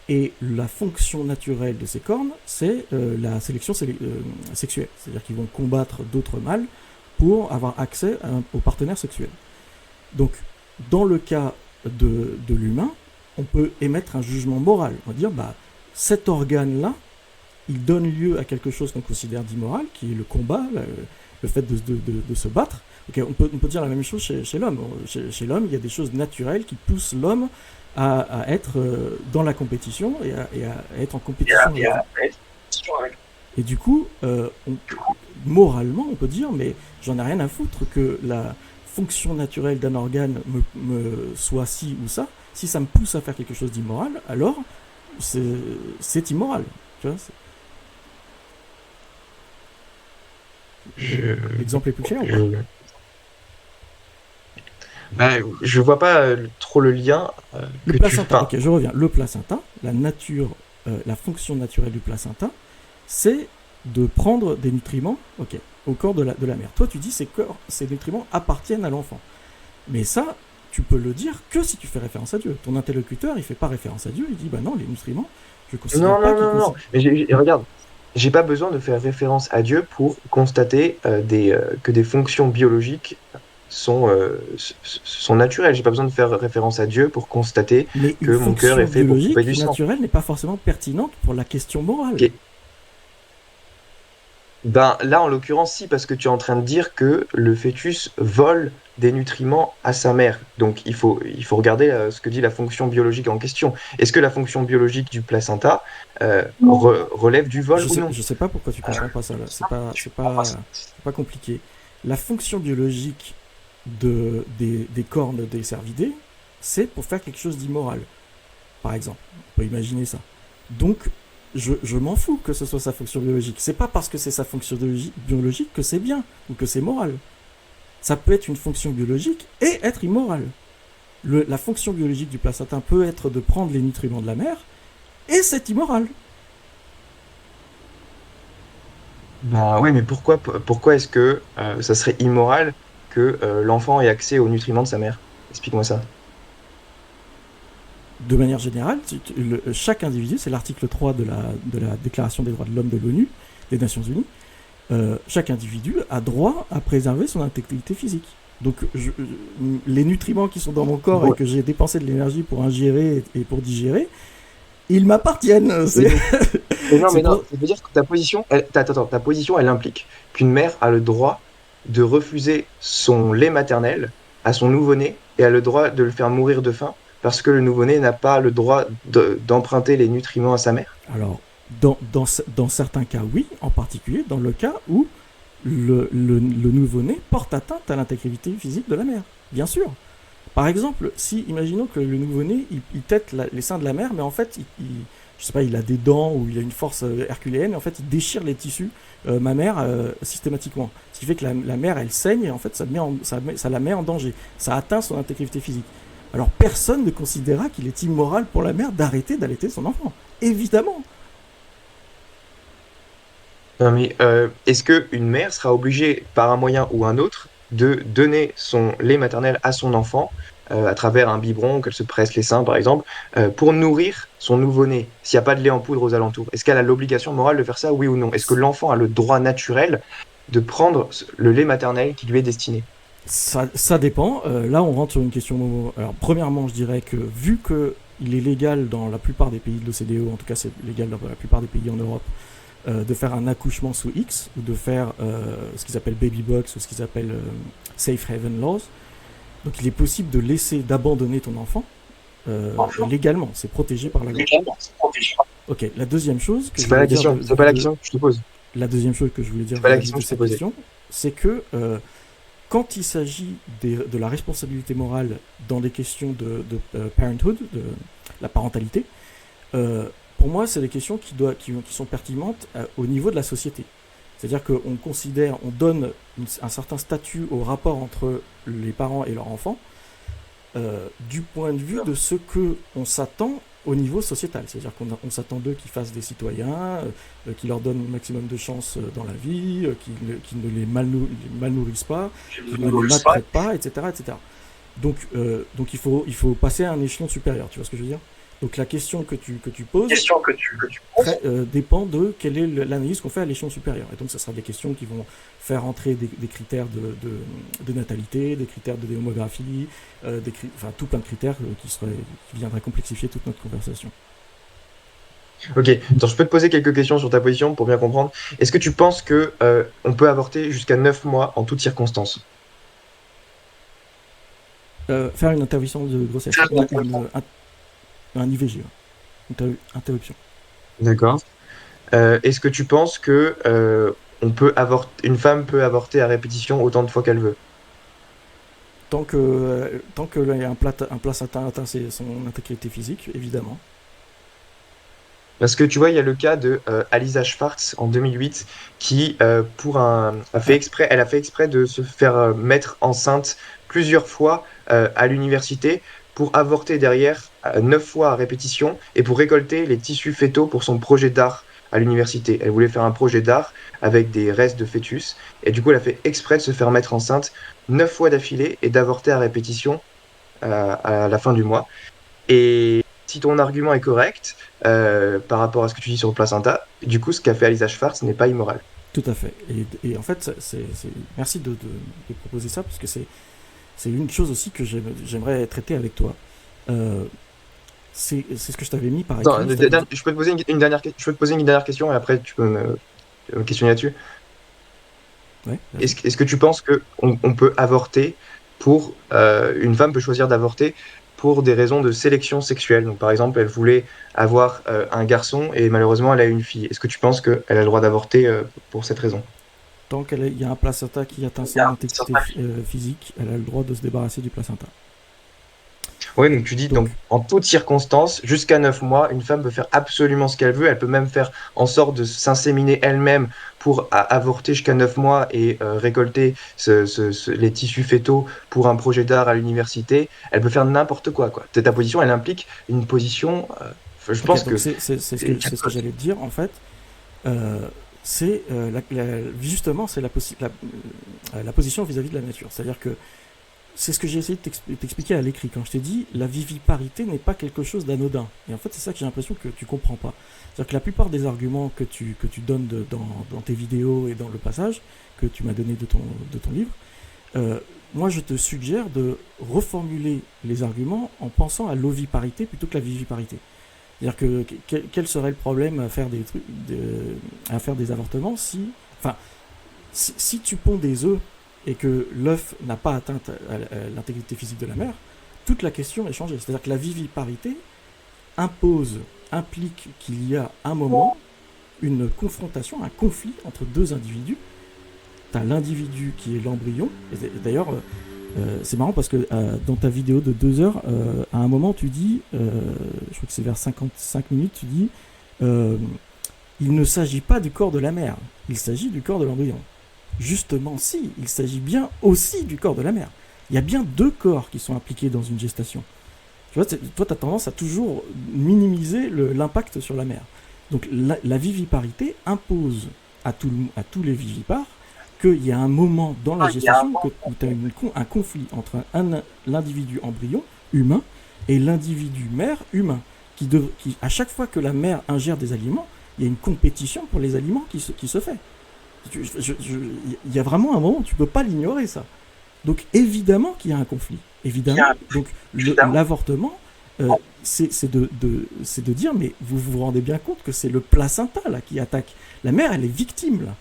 Et la fonction naturelle de ces cornes, c'est la sélection sexuelle. C'est-à-dire qu'ils vont combattre d'autres mâles pour avoir accès aux partenaires sexuels. Donc, dans le cas de l'humain, on peut émettre un jugement moral. On va dire, bah, cet organe-là, il donne lieu à quelque chose qu'on considère d'immoral, qui est le combat, le fait de se battre. Okay, on peut dire la même chose chez l'homme. Chez l'homme, il y a des choses naturelles qui poussent l'homme à être dans la compétition et à être en compétition avec vous. Et du coup, moralement, on peut dire, mais j'en ai rien à foutre que la fonction naturelle d'un organe me soit ci ou ça. Si ça me pousse à faire quelque chose d'immoral, alors c'est immoral. Tu vois, Je, l'exemple est plus clair ou pas? je, je vois pas trop le lien Le que tu... placenta, Enfin, ok, je reviens. Le placenta, la fonction naturelle du placenta, c'est de prendre des nutriments, ok, au corps de la mère. Toi, tu dis que ces nutriments appartiennent à l'enfant. Mais ça, tu peux le dire que si tu fais référence à Dieu. Ton interlocuteur, il fait pas référence à Dieu, il dit, bah non, les nutriments, je considère non, pas non, qu'ils non, non. considèrent. Mais regarde, j'ai pas besoin de faire référence à Dieu pour constater que des fonctions biologiques sont naturelles. J'ai pas besoin de faire référence à Dieu pour constater Mais que une mon cœur est fonction fait pour pomper biologique du sang. naturelle n'est pas forcément pertinente pour la question morale. Ok. Ben, là, en l'occurrence, si, parce que tu es en train de dire que le fœtus vole des nutriments à sa mère. Donc, il faut regarder ce que dit la fonction biologique en question. Est-ce que la fonction biologique du placenta relève du vol ou non? Je sais pas pourquoi tu comprends pas ça là. C'est pas compliqué. La fonction biologique des cornes des cervidés, c'est pour faire quelque chose d'immoral. Par exemple, on peut imaginer ça. Donc, je m'en fous que ce soit sa fonction biologique. C'est pas parce que c'est sa fonction biologique que c'est bien ou que c'est moral. Ça peut être une fonction biologique et être immoral. La fonction biologique du placenta peut être de prendre les nutriments de la mère et c'est immoral. Ben oui, mais pourquoi est-ce que ça serait immoral que l'enfant ait accès aux nutriments de sa mère? Explique-moi ça. De manière générale, chaque individu, c'est l'article 3 de la Déclaration des droits de l'homme de l'ONU, des Nations Unies, chaque individu a droit à préserver son intégrité physique. Donc les nutriments qui sont dans mon corps et Ouais. que j'ai dépensé de l'énergie pour ingérer et pour digérer, ils m'appartiennent. Mais C'est non, pour... ça veut dire que ta position, elle implique qu'une mère a le droit de refuser son lait maternel à son nouveau-né et a le droit de le faire mourir de faim parce que le nouveau-né n'a pas le droit d'emprunter les nutriments à sa mère. Alors, dans certains cas, oui, en particulier dans le cas où le nouveau-né porte atteinte à l'intégrité physique de la mère. Bien sûr. Par exemple, si, imaginons que le nouveau-né, il tète les seins de la mère, mais en fait, je sais pas, il a des dents ou il a une force herculéenne, et en fait, il déchire les tissus mammaires systématiquement. Ce qui fait que la mère, elle saigne, et en fait, ça la met en danger. Ça atteint son intégrité physique. Alors, personne ne considérera qu'il est immoral pour la mère d'arrêter d'allaiter son enfant. Évidemment. Non, mais est-ce qu'une mère sera obligée, par un moyen ou un autre, de donner son lait maternel à son enfant à travers un biberon, qu'elle se presse les seins, par exemple, pour nourrir son nouveau-né, s'il n'y a pas de lait en poudre aux alentours? Est-ce qu'elle a l'obligation morale de faire ça, oui ou non? Est-ce que l'enfant a le droit naturel de prendre le lait maternel qui lui est destiné? Ça dépend. Là, on rentre sur une question. Alors, premièrement, je dirais que vu qu'il est légal dans la plupart des pays de l'OCDE, en tout cas, c'est légal dans la plupart des pays en Europe, de faire un accouchement sous X ou de faire ce qu'ils appellent baby box ou ce qu'ils appellent safe haven laws. Donc, il est possible de d'abandonner ton enfant légalement. C'est protégé par la loi. Ok. La deuxième chose que C'est pas la question. C'est pas la question que je te pose. La deuxième chose que je voulais dire C'est pas la vis-à-vis question de que je t'ai cette posée. question, c'est que quand il s'agit de la responsabilité morale dans des questions de parenthood, de la parentalité, pour moi, c'est des questions qui sont pertinentes au niveau de la société. C'est-à-dire qu'on considère, on donne un certain statut au rapport entre les parents et leurs enfants du point de vue de ce qu'on s'attend au niveau sociétal. C'est-à-dire qu'on s'attend d'eux qu'ils fassent des citoyens, qu'ils leur donnent le maximum de chances dans la vie, qu'ils ne les malnourrissent pas, qu'ils ne les maltraitent pas, etc. etc. Donc il faut passer à un échelon supérieur, tu vois ce que je veux dire? Donc la question que tu poses dépend de quelle est l'analyse qu'on fait à l'échelon supérieur. Et donc ce sera des questions qui vont faire entrer des critères de natalité, des critères de démographie, enfin tout plein de critères qui viendraient complexifier toute notre conversation. Ok, donc je peux te poser quelques questions sur ta position pour bien comprendre. Est-ce que tu penses que on peut avorter jusqu'à 9 mois en toutes circonstances? Faire une interruption de grossesse, un IVG, interruption. D'accord. Est-ce que tu penses que une femme peut avorter à répétition autant de fois qu'elle veut? Tant que il y a un placenta atteint son intégrité physique, évidemment. Parce que tu vois, il y a le cas de Alisa Schwartz en 2008 qui, elle a fait exprès de se faire mettre enceinte plusieurs fois à l'université pour avorter derrière 9 fois à répétition et pour récolter les tissus fétaux pour son projet d'art à l'université. Elle voulait faire un projet d'art avec des restes de fœtus et du coup, elle a fait exprès de se faire mettre enceinte 9 fois d'affilée et d'avorter à répétition à la fin du mois. Et si ton argument est correct par rapport à ce que tu dis sur le placenta, du coup, ce qu'a fait Alisa Schwartz n'est pas immoral. Tout à fait. Et en fait, merci de proposer ça, parce que c'est une chose aussi que j'aimerais traiter avec toi. C'est ce que je t'avais mis par Attends, écrit. je peux te poser je peux te poser une dernière question et après tu peux me questionner là-dessus. Ouais, Est-ce que tu penses que on peut avorter pour une femme peut choisir d'avorter pour des raisons de sélection sexuelle? Donc par exemple, elle voulait avoir un garçon et malheureusement elle a une fille. Est-ce que tu penses qu'elle a le droit d'avorter pour cette raison? tant qu'il y a un placenta qui atteint son intégrité physique, elle a le droit de se débarrasser du placenta. Oui, donc tu dis, donc, en toutes circonstances, jusqu'à 9 mois, une femme peut faire absolument ce qu'elle veut. Elle peut même faire en sorte de s'inséminer elle-même pour avorter jusqu'à 9 mois et récolter les tissus fétaux pour un projet d'art à l'université. Elle peut faire n'importe quoi, quoi. Ta position, elle implique une position. Je pense que. C'est ce que j'allais te dire, en fait. Justement, c'est la position vis-à-vis de la nature. C'est-à-dire que c'est ce que j'ai essayé de t'expliquer à l'écrit quand je t'ai dit la viviparité n'est pas quelque chose d'anodin. Et en fait, c'est ça que j'ai l'impression que tu comprends pas. C'est-à-dire que la plupart des arguments que tu donnes dans tes vidéos et dans le passage que tu m'as donné de ton livre, moi je te suggère de reformuler les arguments en pensant à l'oviparité plutôt que la viviparité. C'est-à-dire que quel serait le problème à faire des avortements si tu ponds des œufs et que l'œuf n'a pas atteint l'intégrité physique de la mère, toute la question est changée. C'est-à-dire que la viviparité implique qu'il y a un moment une confrontation, un conflit entre deux individus. Tu as l'individu qui est l'embryon. Et d'ailleurs, c'est marrant parce que dans ta vidéo de 2 heures, à un moment tu dis, je crois que c'est vers 55 minutes, tu dis il ne s'agit pas du corps de la mère, il s'agit du corps de l'embryon. Justement, si, il s'agit bien aussi du corps de la mère. Il y a bien 2 corps qui sont impliqués dans une gestation. Tu vois, toi, tu as tendance à toujours minimiser l'impact sur la mère. Donc, la viviparité impose à tous les vivipares qu'il y a un moment dans la gestation où tu as un conflit entre l'individu embryon humain et l'individu mère humain. Qui, à chaque fois que la mère ingère des aliments, il y a une compétition pour les aliments qui se fait. Il y a vraiment un moment où tu peux pas l'ignorer, ça. Donc évidemment qu'il y a un conflit. Évidemment. Donc l'avortement, c'est de dire, mais vous vous rendez bien compte que c'est le placenta là qui attaque. La mère, elle est victime là.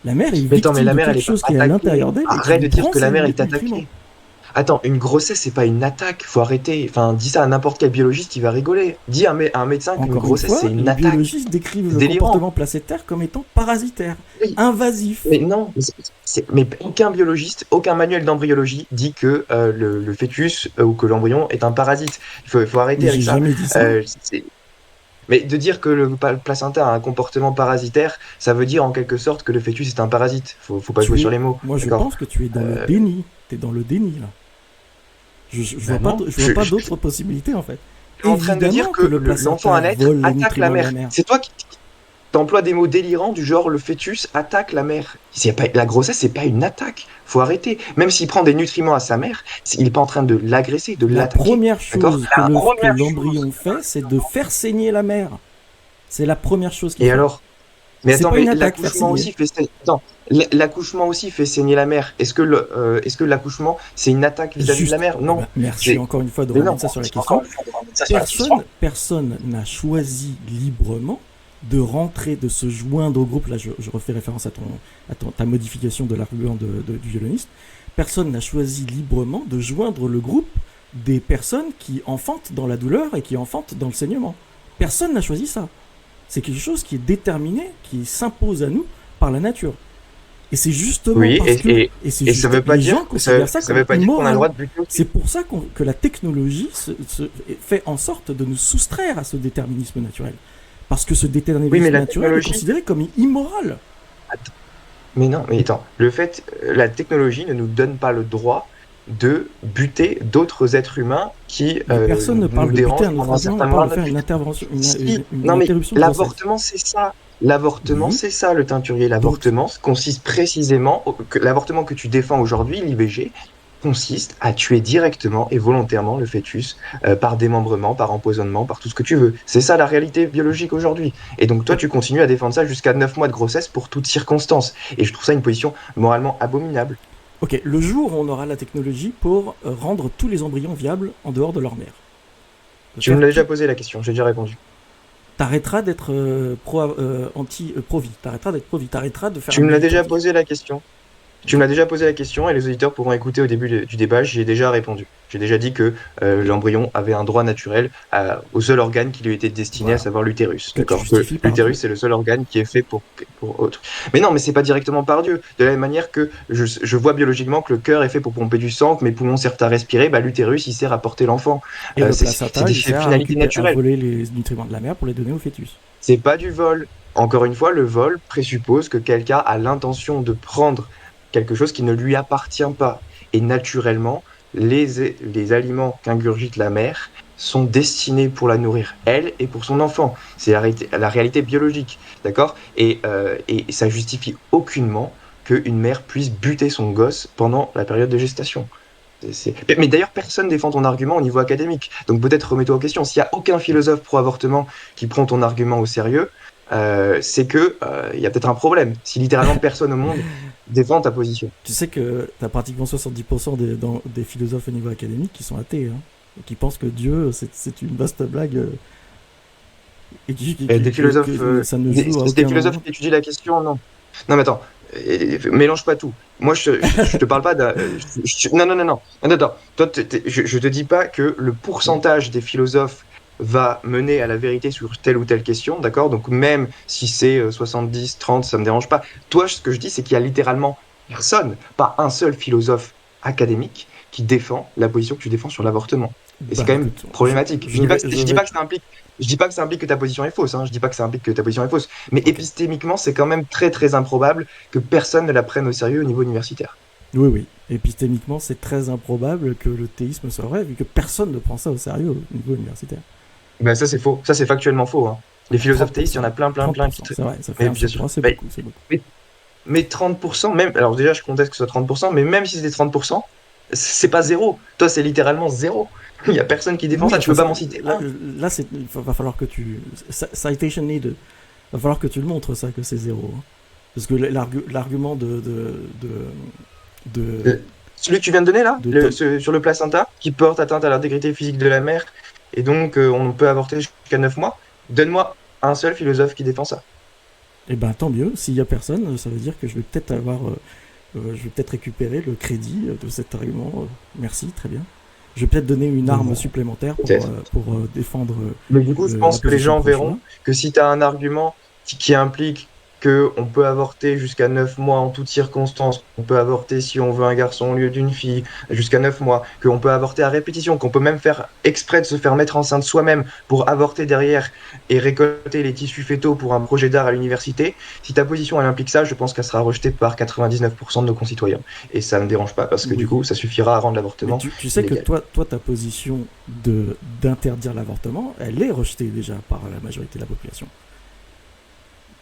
La mère est victime mais la mère, de elle quelque est pas chose qui est à attaquée. l'intérieur d'elle. Arrête de dire que la mère est attaquée. Attends, une grossesse, c'est pas une attaque, faut arrêter. Enfin, dis ça à n'importe quel biologiste, il va rigoler. Dis à un médecin qu'une grossesse, c'est une les attaque. biologistes décrivent le Délirant. comportement placentaire comme étant parasitaire, invasif. Mais non, mais aucun biologiste, aucun manuel d'embryologie dit que le fœtus ou que l'embryon est un parasite. Il faut arrêter Mais avec j'ai ça. jamais dit ça. Mais de dire que le placenta a un comportement parasitaire, ça veut dire en quelque sorte que le fœtus est un parasite. Faut pas jouer sur les mots. Moi, je pense que tu es dans le déni. T'es dans le déni là. Je vois pas d'autres possibilités en fait. Tu es en train de dire que l'enfant à naître attaque la mère. C'est toi qui t'emploies des mots délirants du genre le fœtus attaque la mère. La grossesse, c'est pas une attaque. Faut arrêter. Même s'il prend des nutriments à sa mère, il n'est pas en train de l'agresser, de l'attaquer. La première chose que l'embryon fait, c'est de faire saigner la mère. C'est la première chose qu'il fait. Et alors? Mais attends, mais l'accouchement aussi fait saigner la mère. Est-ce que l'accouchement, c'est une attaque vis-à-vis de la mère? Non. Merci encore une fois de remettre ça sur la question. Personne n'a choisi librement de rentrer, de se joindre au groupe. Là, je refais référence à ta modification de l'argument du violoniste. Personne n'a choisi librement de joindre le groupe des personnes qui enfantent dans la douleur et qui enfantent dans le saignement. Personne n'a choisi ça. C'est quelque chose qui est déterminé, qui s'impose à nous par la nature. Et c'est justement parce que... Et ça veut pas dire qu'on a le droit de buter. C'est pour ça que la technologie fait en sorte de nous soustraire à ce déterminisme naturel. Parce que ce déterminisme naturel est considéré comme immoral. Mais non, mais attends. La technologie ne nous donne pas le droit de buter d'autres êtres humains qui personne ne parle de buter un autre humain, on parle de faire une intervention, une interruption. L'avortement, c'est ça. L'avortement, c'est ça, le teinturier. L'avortement consiste précisément... L'avortement que tu défends aujourd'hui, l'IVG, consiste à tuer directement et volontairement le fœtus par démembrement, par empoisonnement, par tout ce que tu veux. C'est ça la réalité biologique aujourd'hui. Et donc toi, tu continues à défendre ça jusqu'à 9 mois de grossesse pour toutes circonstances. Et je trouve ça une position moralement abominable. Ok, le jour où on aura la technologie pour rendre tous les embryons viables en dehors de leur mère. Tu me l'as déjà posé la question, j'ai déjà répondu. T'arrêteras d'être pro-vie, t'arrêteras d'être pro-vie, t'arrêteras de faire... Tu me l'as déjà posé la question. Tu me l'as déjà posé la question et les auditeurs pourront écouter au début du débat, j'y ai déjà répondu. J'ai déjà dit que l'embryon avait un droit naturel au seul organe qui lui était destiné, à savoir l'utérus. D'accord. L'utérus, c'est le seul organe qui est fait pour autre. Mais non, mais c'est pas directement par Dieu. De la même manière que je vois biologiquement que le cœur est fait pour pomper du sang, que mes poumons servent à respirer, l'utérus, il sert à porter l'enfant. C'est des finalités naturelles. Voler les nutriments de la mère pour les donner au fœtus. C'est pas du vol. Encore une fois, le vol présuppose que quelqu'un a l'intention de prendre quelque chose qui ne lui appartient pas. Et naturellement, les aliments qu'ingurgite la mère sont destinés pour la nourrir, elle et pour son enfant. C'est la réalité biologique, d'accord ? Et ça justifie aucunement qu'une mère puisse buter son gosse pendant la période de gestation. Mais d'ailleurs, personne défend ton argument au niveau académique. Donc peut-être remets-toi en question. S'il n'y a aucun philosophe pro-avortement qui prend ton argument au sérieux, c'est que y a peut-être un problème. Si littéralement personne au monde défend ta position. Tu sais que tu as pratiquement 70% des philosophes au niveau académique qui sont athées, hein, et qui pensent que Dieu, c'est une vaste blague. Et des philosophes, ça ne joue des philosophes qui étudient la question, non. Non, mais attends, mélange pas tout. Moi, je te parle pas de... Non. Attends, toi, je te dis pas que le pourcentage des philosophes va mener à la vérité sur telle ou telle question, d'accord? Donc même si c'est 70, 30, ça me dérange pas. Toi, ce que je dis, c'est qu'il y a littéralement personne, pas un seul philosophe académique qui défend la position que tu défends sur l'avortement. Et c'est quand même problématique. Je dis pas que ça implique que ta position est fausse, hein. Je dis pas que ça implique que ta position est fausse. Mais épistémiquement, c'est quand même très très improbable que personne ne la prenne au sérieux au niveau universitaire. Oui. Épistémiquement, c'est très improbable que le théisme soit vrai, vu que personne ne prend ça au sérieux au niveau universitaire. Ben ça c'est faux, ça c'est factuellement faux. Hein. Les philosophes théistes, il y en a plein qui... C'est vrai, ça fait bien sûr. C'est beaucoup. Mais 30%, même, alors déjà je conteste que ce soit 30%, mais même si c'était 30%, c'est pas zéro. Toi c'est littéralement zéro. Il y a personne qui défend ça, tu peux pas m'en citer. Là va falloir que tu... Citation needed. Va falloir que tu le montres ça, que c'est zéro. Hein. Parce que l'argument de Celui que tu viens de donner là, de sur le placenta, qui porte atteinte à l'intégrité physique de la mère, et donc on peut avorter jusqu'à 9 mois. Donne-moi un seul philosophe qui défend ça. Eh ben tant mieux, s'il y a personne, ça veut dire que je vais peut-être je vais peut-être récupérer le crédit de cet argument. Merci, très bien. Je vais peut-être donner une arme supplémentaire pour défendre Mais du coup, je la pense que les position gens verront pro-choix. que si tu as un argument qui implique qu'on peut avorter jusqu'à 9 mois en toutes circonstances, on peut avorter si on veut un garçon au lieu d'une fille jusqu'à 9 mois, qu'on peut avorter à répétition, qu'on peut même faire exprès de se faire mettre enceinte soi-même pour avorter derrière et récolter les tissus fétaux pour un projet d'art à l'université, si ta position elle implique ça, je pense qu'elle sera rejetée par 99% de nos concitoyens. Et ça ne me dérange pas parce que du Oui. coup, ça suffira à rendre Mais l'avortement tu sais que illégal. toi, ta position d'interdire l'avortement, elle est rejetée déjà par la majorité de la population.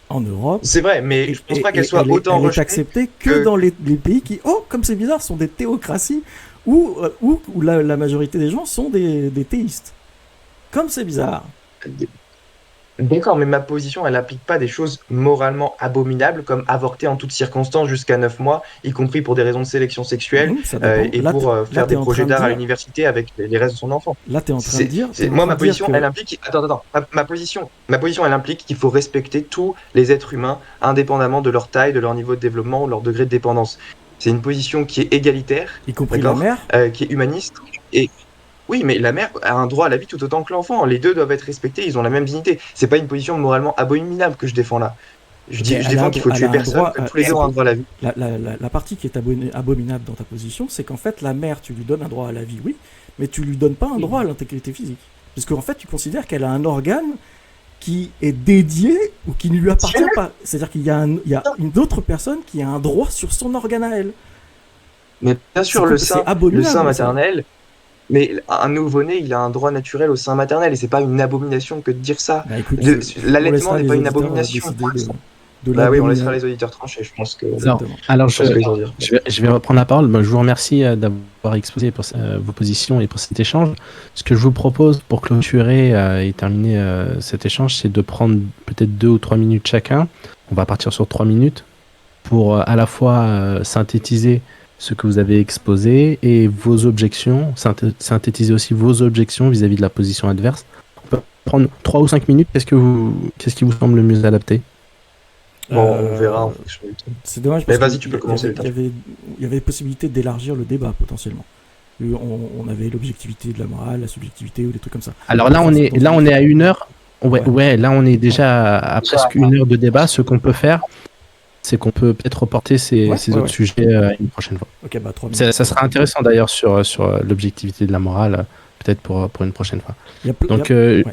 En Europe, C'est vrai, mais je pense pas qu'elle soit elle autant est rejetée acceptée que que dans les pays qui, oh, comme c'est bizarre, sont des théocraties où la majorité des gens sont des théistes. Comme c'est bizarre. D'accord, mais ma position, elle n'applique pas des choses moralement abominables comme avorter en toutes circonstances jusqu'à 9 mois, y compris pour des raisons de sélection sexuelle Ça dépend. et pour Là, faire t'es des en projets train de d'art à dire, l'université avec les restes de son enfant. t'es en Moi, train ma de dire position, elle que, implique. Attends. Ma position, elle implique qu'il faut respecter tous les êtres humains, indépendamment de leur taille, de leur niveau de développement ou de leur degré de dépendance. C'est une position qui est égalitaire, y compris la d'accord, mère, qui est humaniste. Oui, mais la mère a un droit à la vie tout autant que l'enfant. Les deux doivent être respectés, ils ont la même dignité. C'est pas une position moralement abominable que je défends là. Je défends qu'il faut elle tuer a un personne, droit. que tous les deux ont un droit à la vie. La partie qui est abominable dans ta position, c'est qu'en fait, la mère, tu lui donnes un droit à la vie, oui, mais tu lui donnes pas un droit à l'intégrité physique. Parce qu'en fait, tu considères qu'elle a un organe qui est dédié ou qui ne lui appartient pas. C'est-à-dire qu'il y a une autre personne qui a un droit sur son organe à elle. Mais bien sûr, C'est le abominable. sein maternel, mais un nouveau-né, il a un droit naturel au sein maternel et c'est pas une abomination que de dire ça. Bah écoute, on L'allaitement laissera n'est les pas une auditeurs abomination. décider de Bah oui, on laissera l'abominable. les auditeurs trancher, je pense que. Exactement. Alors Je pense qu'ils en diront. je vais reprendre la parole. Je vous remercie d'avoir exposé vos positions et pour cet échange. Ce que je vous propose pour clôturer et terminer cet échange, c'est de prendre peut-être 2 ou 3 minutes chacun. On va partir sur 3 minutes pour à la fois synthétiser ce que vous avez exposé et vos objections, synthétiser aussi vos objections vis-à-vis de la position adverse. On peut prendre 3 ou 5 minutes. Qu'est-ce qui vous semble le mieux adapté? Bon, on verra en fonction du temps. C'est dommage Mais parce vas-y, tu peux commencer. il y avait possibilité d'élargir le débat potentiellement. On avait l'objectivité de la morale, la subjectivité ou des trucs comme ça. Alors là, on est à 1 heure. Ouais, là, on est déjà à presque 1 heure de débat. Ce qu'on peut faire, c'est qu'on peut peut-être reporter ces autres sujets une prochaine fois. Ok, bah 3 minutes. Ça sera intéressant d'ailleurs sur l'objectivité de la morale, peut-être pour une prochaine fois. Donc, je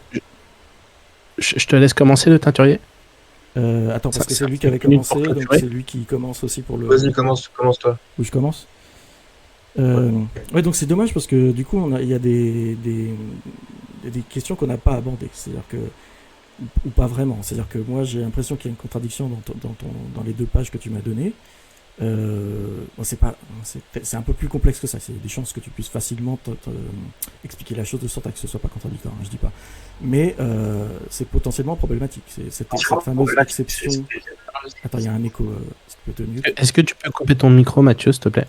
te laisse commencer, le teinturier. Attends, parce que c'est lui qui avait commencé, donc c'est lui qui commence aussi pour le... Vas-y, commence-toi. Oui, je commence. Ouais, donc c'est dommage parce que du coup, il y a des questions qu'on n'a pas abordées. C'est-à-dire que... Ou pas vraiment. C'est-à-dire que moi, j'ai l'impression qu'il y a une contradiction dans les 2 pages que tu m'as données. Bon, c'est un peu plus complexe que ça. C'est des chances que tu puisses facilement expliquer la chose de sorte à que ce soit pas contradictoire, hein, je dis pas. Mais c'est potentiellement problématique. Cette fameuse exception. Attends, il y a un écho. Est-ce que tu peux couper ton micro, Mathieu, s'il te plaît?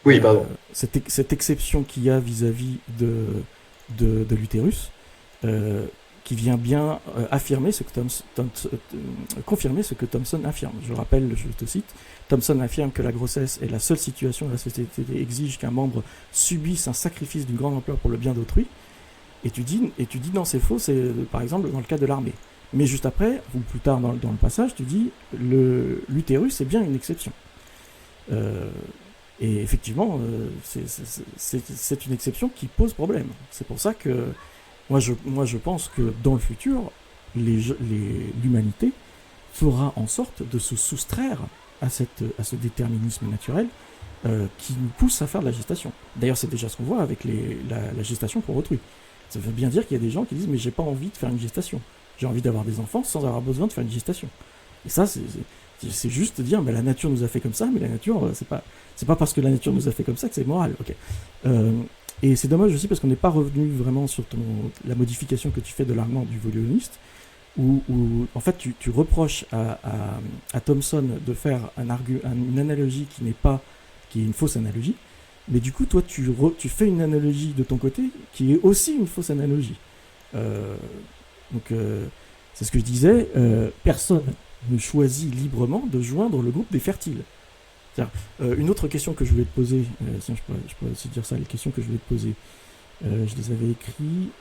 Oui, pardon. Cette exception qu'il y a vis-à-vis de l'utérus, qui vient bien affirmer confirmer ce que Thomson affirme. Je rappelle, je te cite, Thomson affirme que la grossesse est la seule situation où la société exige qu'un membre subisse un sacrifice d'une grande ampleur pour le bien d'autrui. Et tu dis non, c'est faux, c'est par exemple dans le cas de l'armée. Mais juste après, ou plus tard dans le passage, tu dis l'utérus est bien une exception. Et effectivement, c'est une exception qui pose problème. C'est pour ça que moi je pense que dans le futur, l'humanité fera en sorte de se soustraire à ce déterminisme naturel qui nous pousse à faire de la gestation. D'ailleurs, c'est déjà ce qu'on voit avec la gestation pour autrui. Ça veut bien dire qu'il y a des gens qui disent « mais j'ai pas envie de faire une gestation. J'ai envie d'avoir des enfants sans avoir besoin de faire une gestation. » Et ça, c'est juste dire « la nature nous a fait comme ça, mais la nature, c'est pas parce que la nature nous a fait comme ça que c'est moral. » Okay. Et c'est dommage aussi parce qu'on n'est pas revenu vraiment sur la modification que tu fais de l'argument du violoniste, où en fait tu reproches à Thomson de faire une analogie qui qui est une fausse analogie. Mais du coup, toi, tu fais une analogie de ton côté qui est aussi une fausse analogie. Donc, c'est ce que je disais. Personne ne choisit librement de joindre le groupe des fertiles. Une autre question que je voulais te poser, tiens, je pourrais aussi dire ça, les questions que je voulais te poser. Je les avais écrits.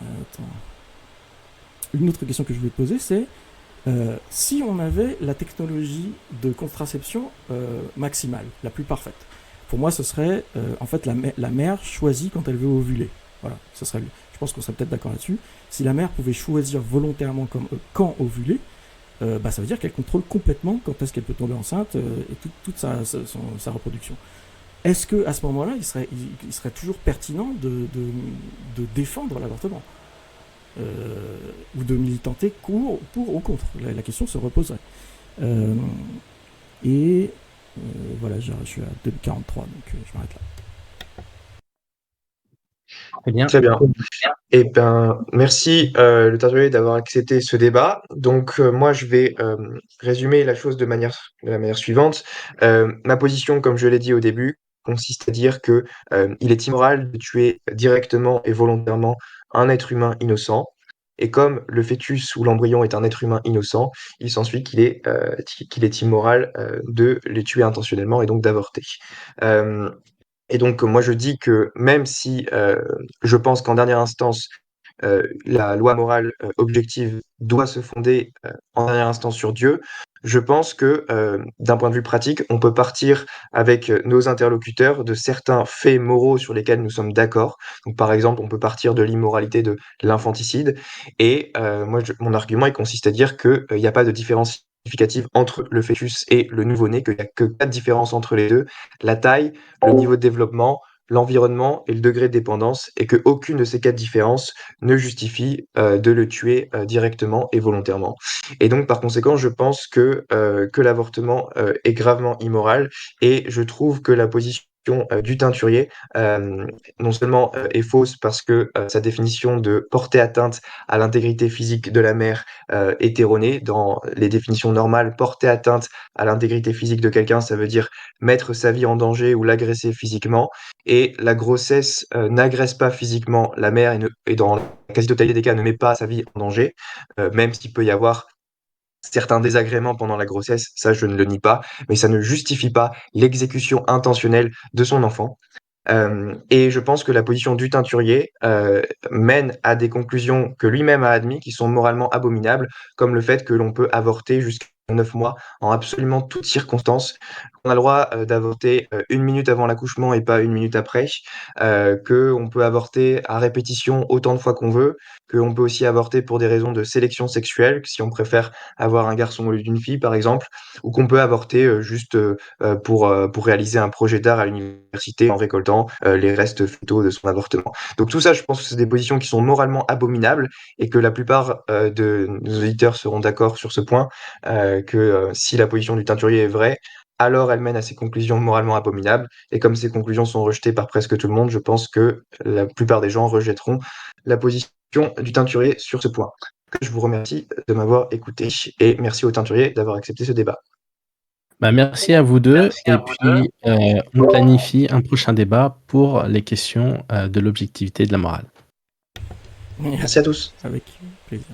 Attends. Une autre question que je voulais te poser, c'est si on avait la technologie de contraception maximale, la plus parfaite. Pour moi, ce serait en fait la mère choisit quand elle veut ovuler. Voilà, ce serait. Je pense qu'on serait peut-être d'accord là-dessus. Si la mère pouvait choisir volontairement quand ovuler, ça veut dire qu'elle contrôle complètement quand est-ce qu'elle peut tomber enceinte et toute sa reproduction. Est-ce que à ce moment-là, il serait toujours pertinent de défendre l'avortement ou de militanter pour ou contre? La question se reposerait. Voilà, je suis à 2h43, donc je m'arrête là. Très bien. Très bien. Eh ben, merci le Tartulier d'avoir accepté ce débat. Donc moi, je vais résumer la chose de la manière suivante. Ma position, comme je l'ai dit au début, consiste à dire que il est immoral de tuer directement et volontairement un être humain innocent. Et comme le fœtus ou l'embryon est un être humain innocent, il s'ensuit qu'il est immoral de les tuer intentionnellement et donc d'avorter. Euh, et donc, moi, je dis que même si je pense qu'en dernière instance, la loi morale objective doit se fonder en dernière instance sur Dieu, je pense que d'un point de vue pratique, on peut partir avec nos interlocuteurs de certains faits moraux sur lesquels nous sommes d'accord. Donc, par exemple, on peut partir de l'immoralité de l'infanticide. Et moi, mon argument, il consiste à dire qu'il n'y a pas de différence significative entre le fœtus et le nouveau-né, qu'il n'y a que 4 différences entre les deux: la taille, le niveau de développement, l'environnement et le degré de dépendance, et qu'aucune de ces 4 différences ne justifie de le tuer directement et volontairement. Et donc, par conséquent, je pense que l'avortement est gravement immoral, et je trouve que la position du teinturier non seulement est fausse parce que sa définition de porter atteinte à l'intégrité physique de la mère est erronée. Dans les définitions normales, porter atteinte à l'intégrité physique de quelqu'un, ça veut dire mettre sa vie en danger ou l'agresser physiquement. Et la grossesse n'agresse pas physiquement la mère et dans la quasi-totalité des cas ne met pas sa vie en danger, même s'il peut y avoir certains désagréments pendant la grossesse, ça je ne le nie pas, mais ça ne justifie pas l'exécution intentionnelle de son enfant. Et je pense que la position du teinturier mène à des conclusions que lui-même a admis, qui sont moralement abominables, comme le fait que l'on peut avorter jusqu'à 9 mois en absolument toutes circonstances, qu'on a le droit d'avorter 1 minute avant l'accouchement et pas 1 minute après, qu'on peut avorter à répétition autant de fois qu'on veut, qu'on peut aussi avorter pour des raisons de sélection sexuelle, si on préfère avoir un garçon au lieu d'une fille par exemple, ou qu'on peut avorter juste pour réaliser un projet d'art à l'université en récoltant les restes fétaux de son avortement. Donc tout ça, je pense que c'est des positions qui sont moralement abominables, et que la plupart de nos auditeurs seront d'accord sur ce point, que si la position du teinturier est vraie, alors elle mène à ces conclusions moralement abominables. Et comme ces conclusions sont rejetées par presque tout le monde, je pense que la plupart des gens rejetteront la position du teinturier sur ce point. Je vous remercie de m'avoir écouté, et merci au teinturier d'avoir accepté ce débat. Merci à vous deux, et puis on planifie un prochain débat pour les questions de l'objectivité et de la morale. Merci à tous. Avec plaisir.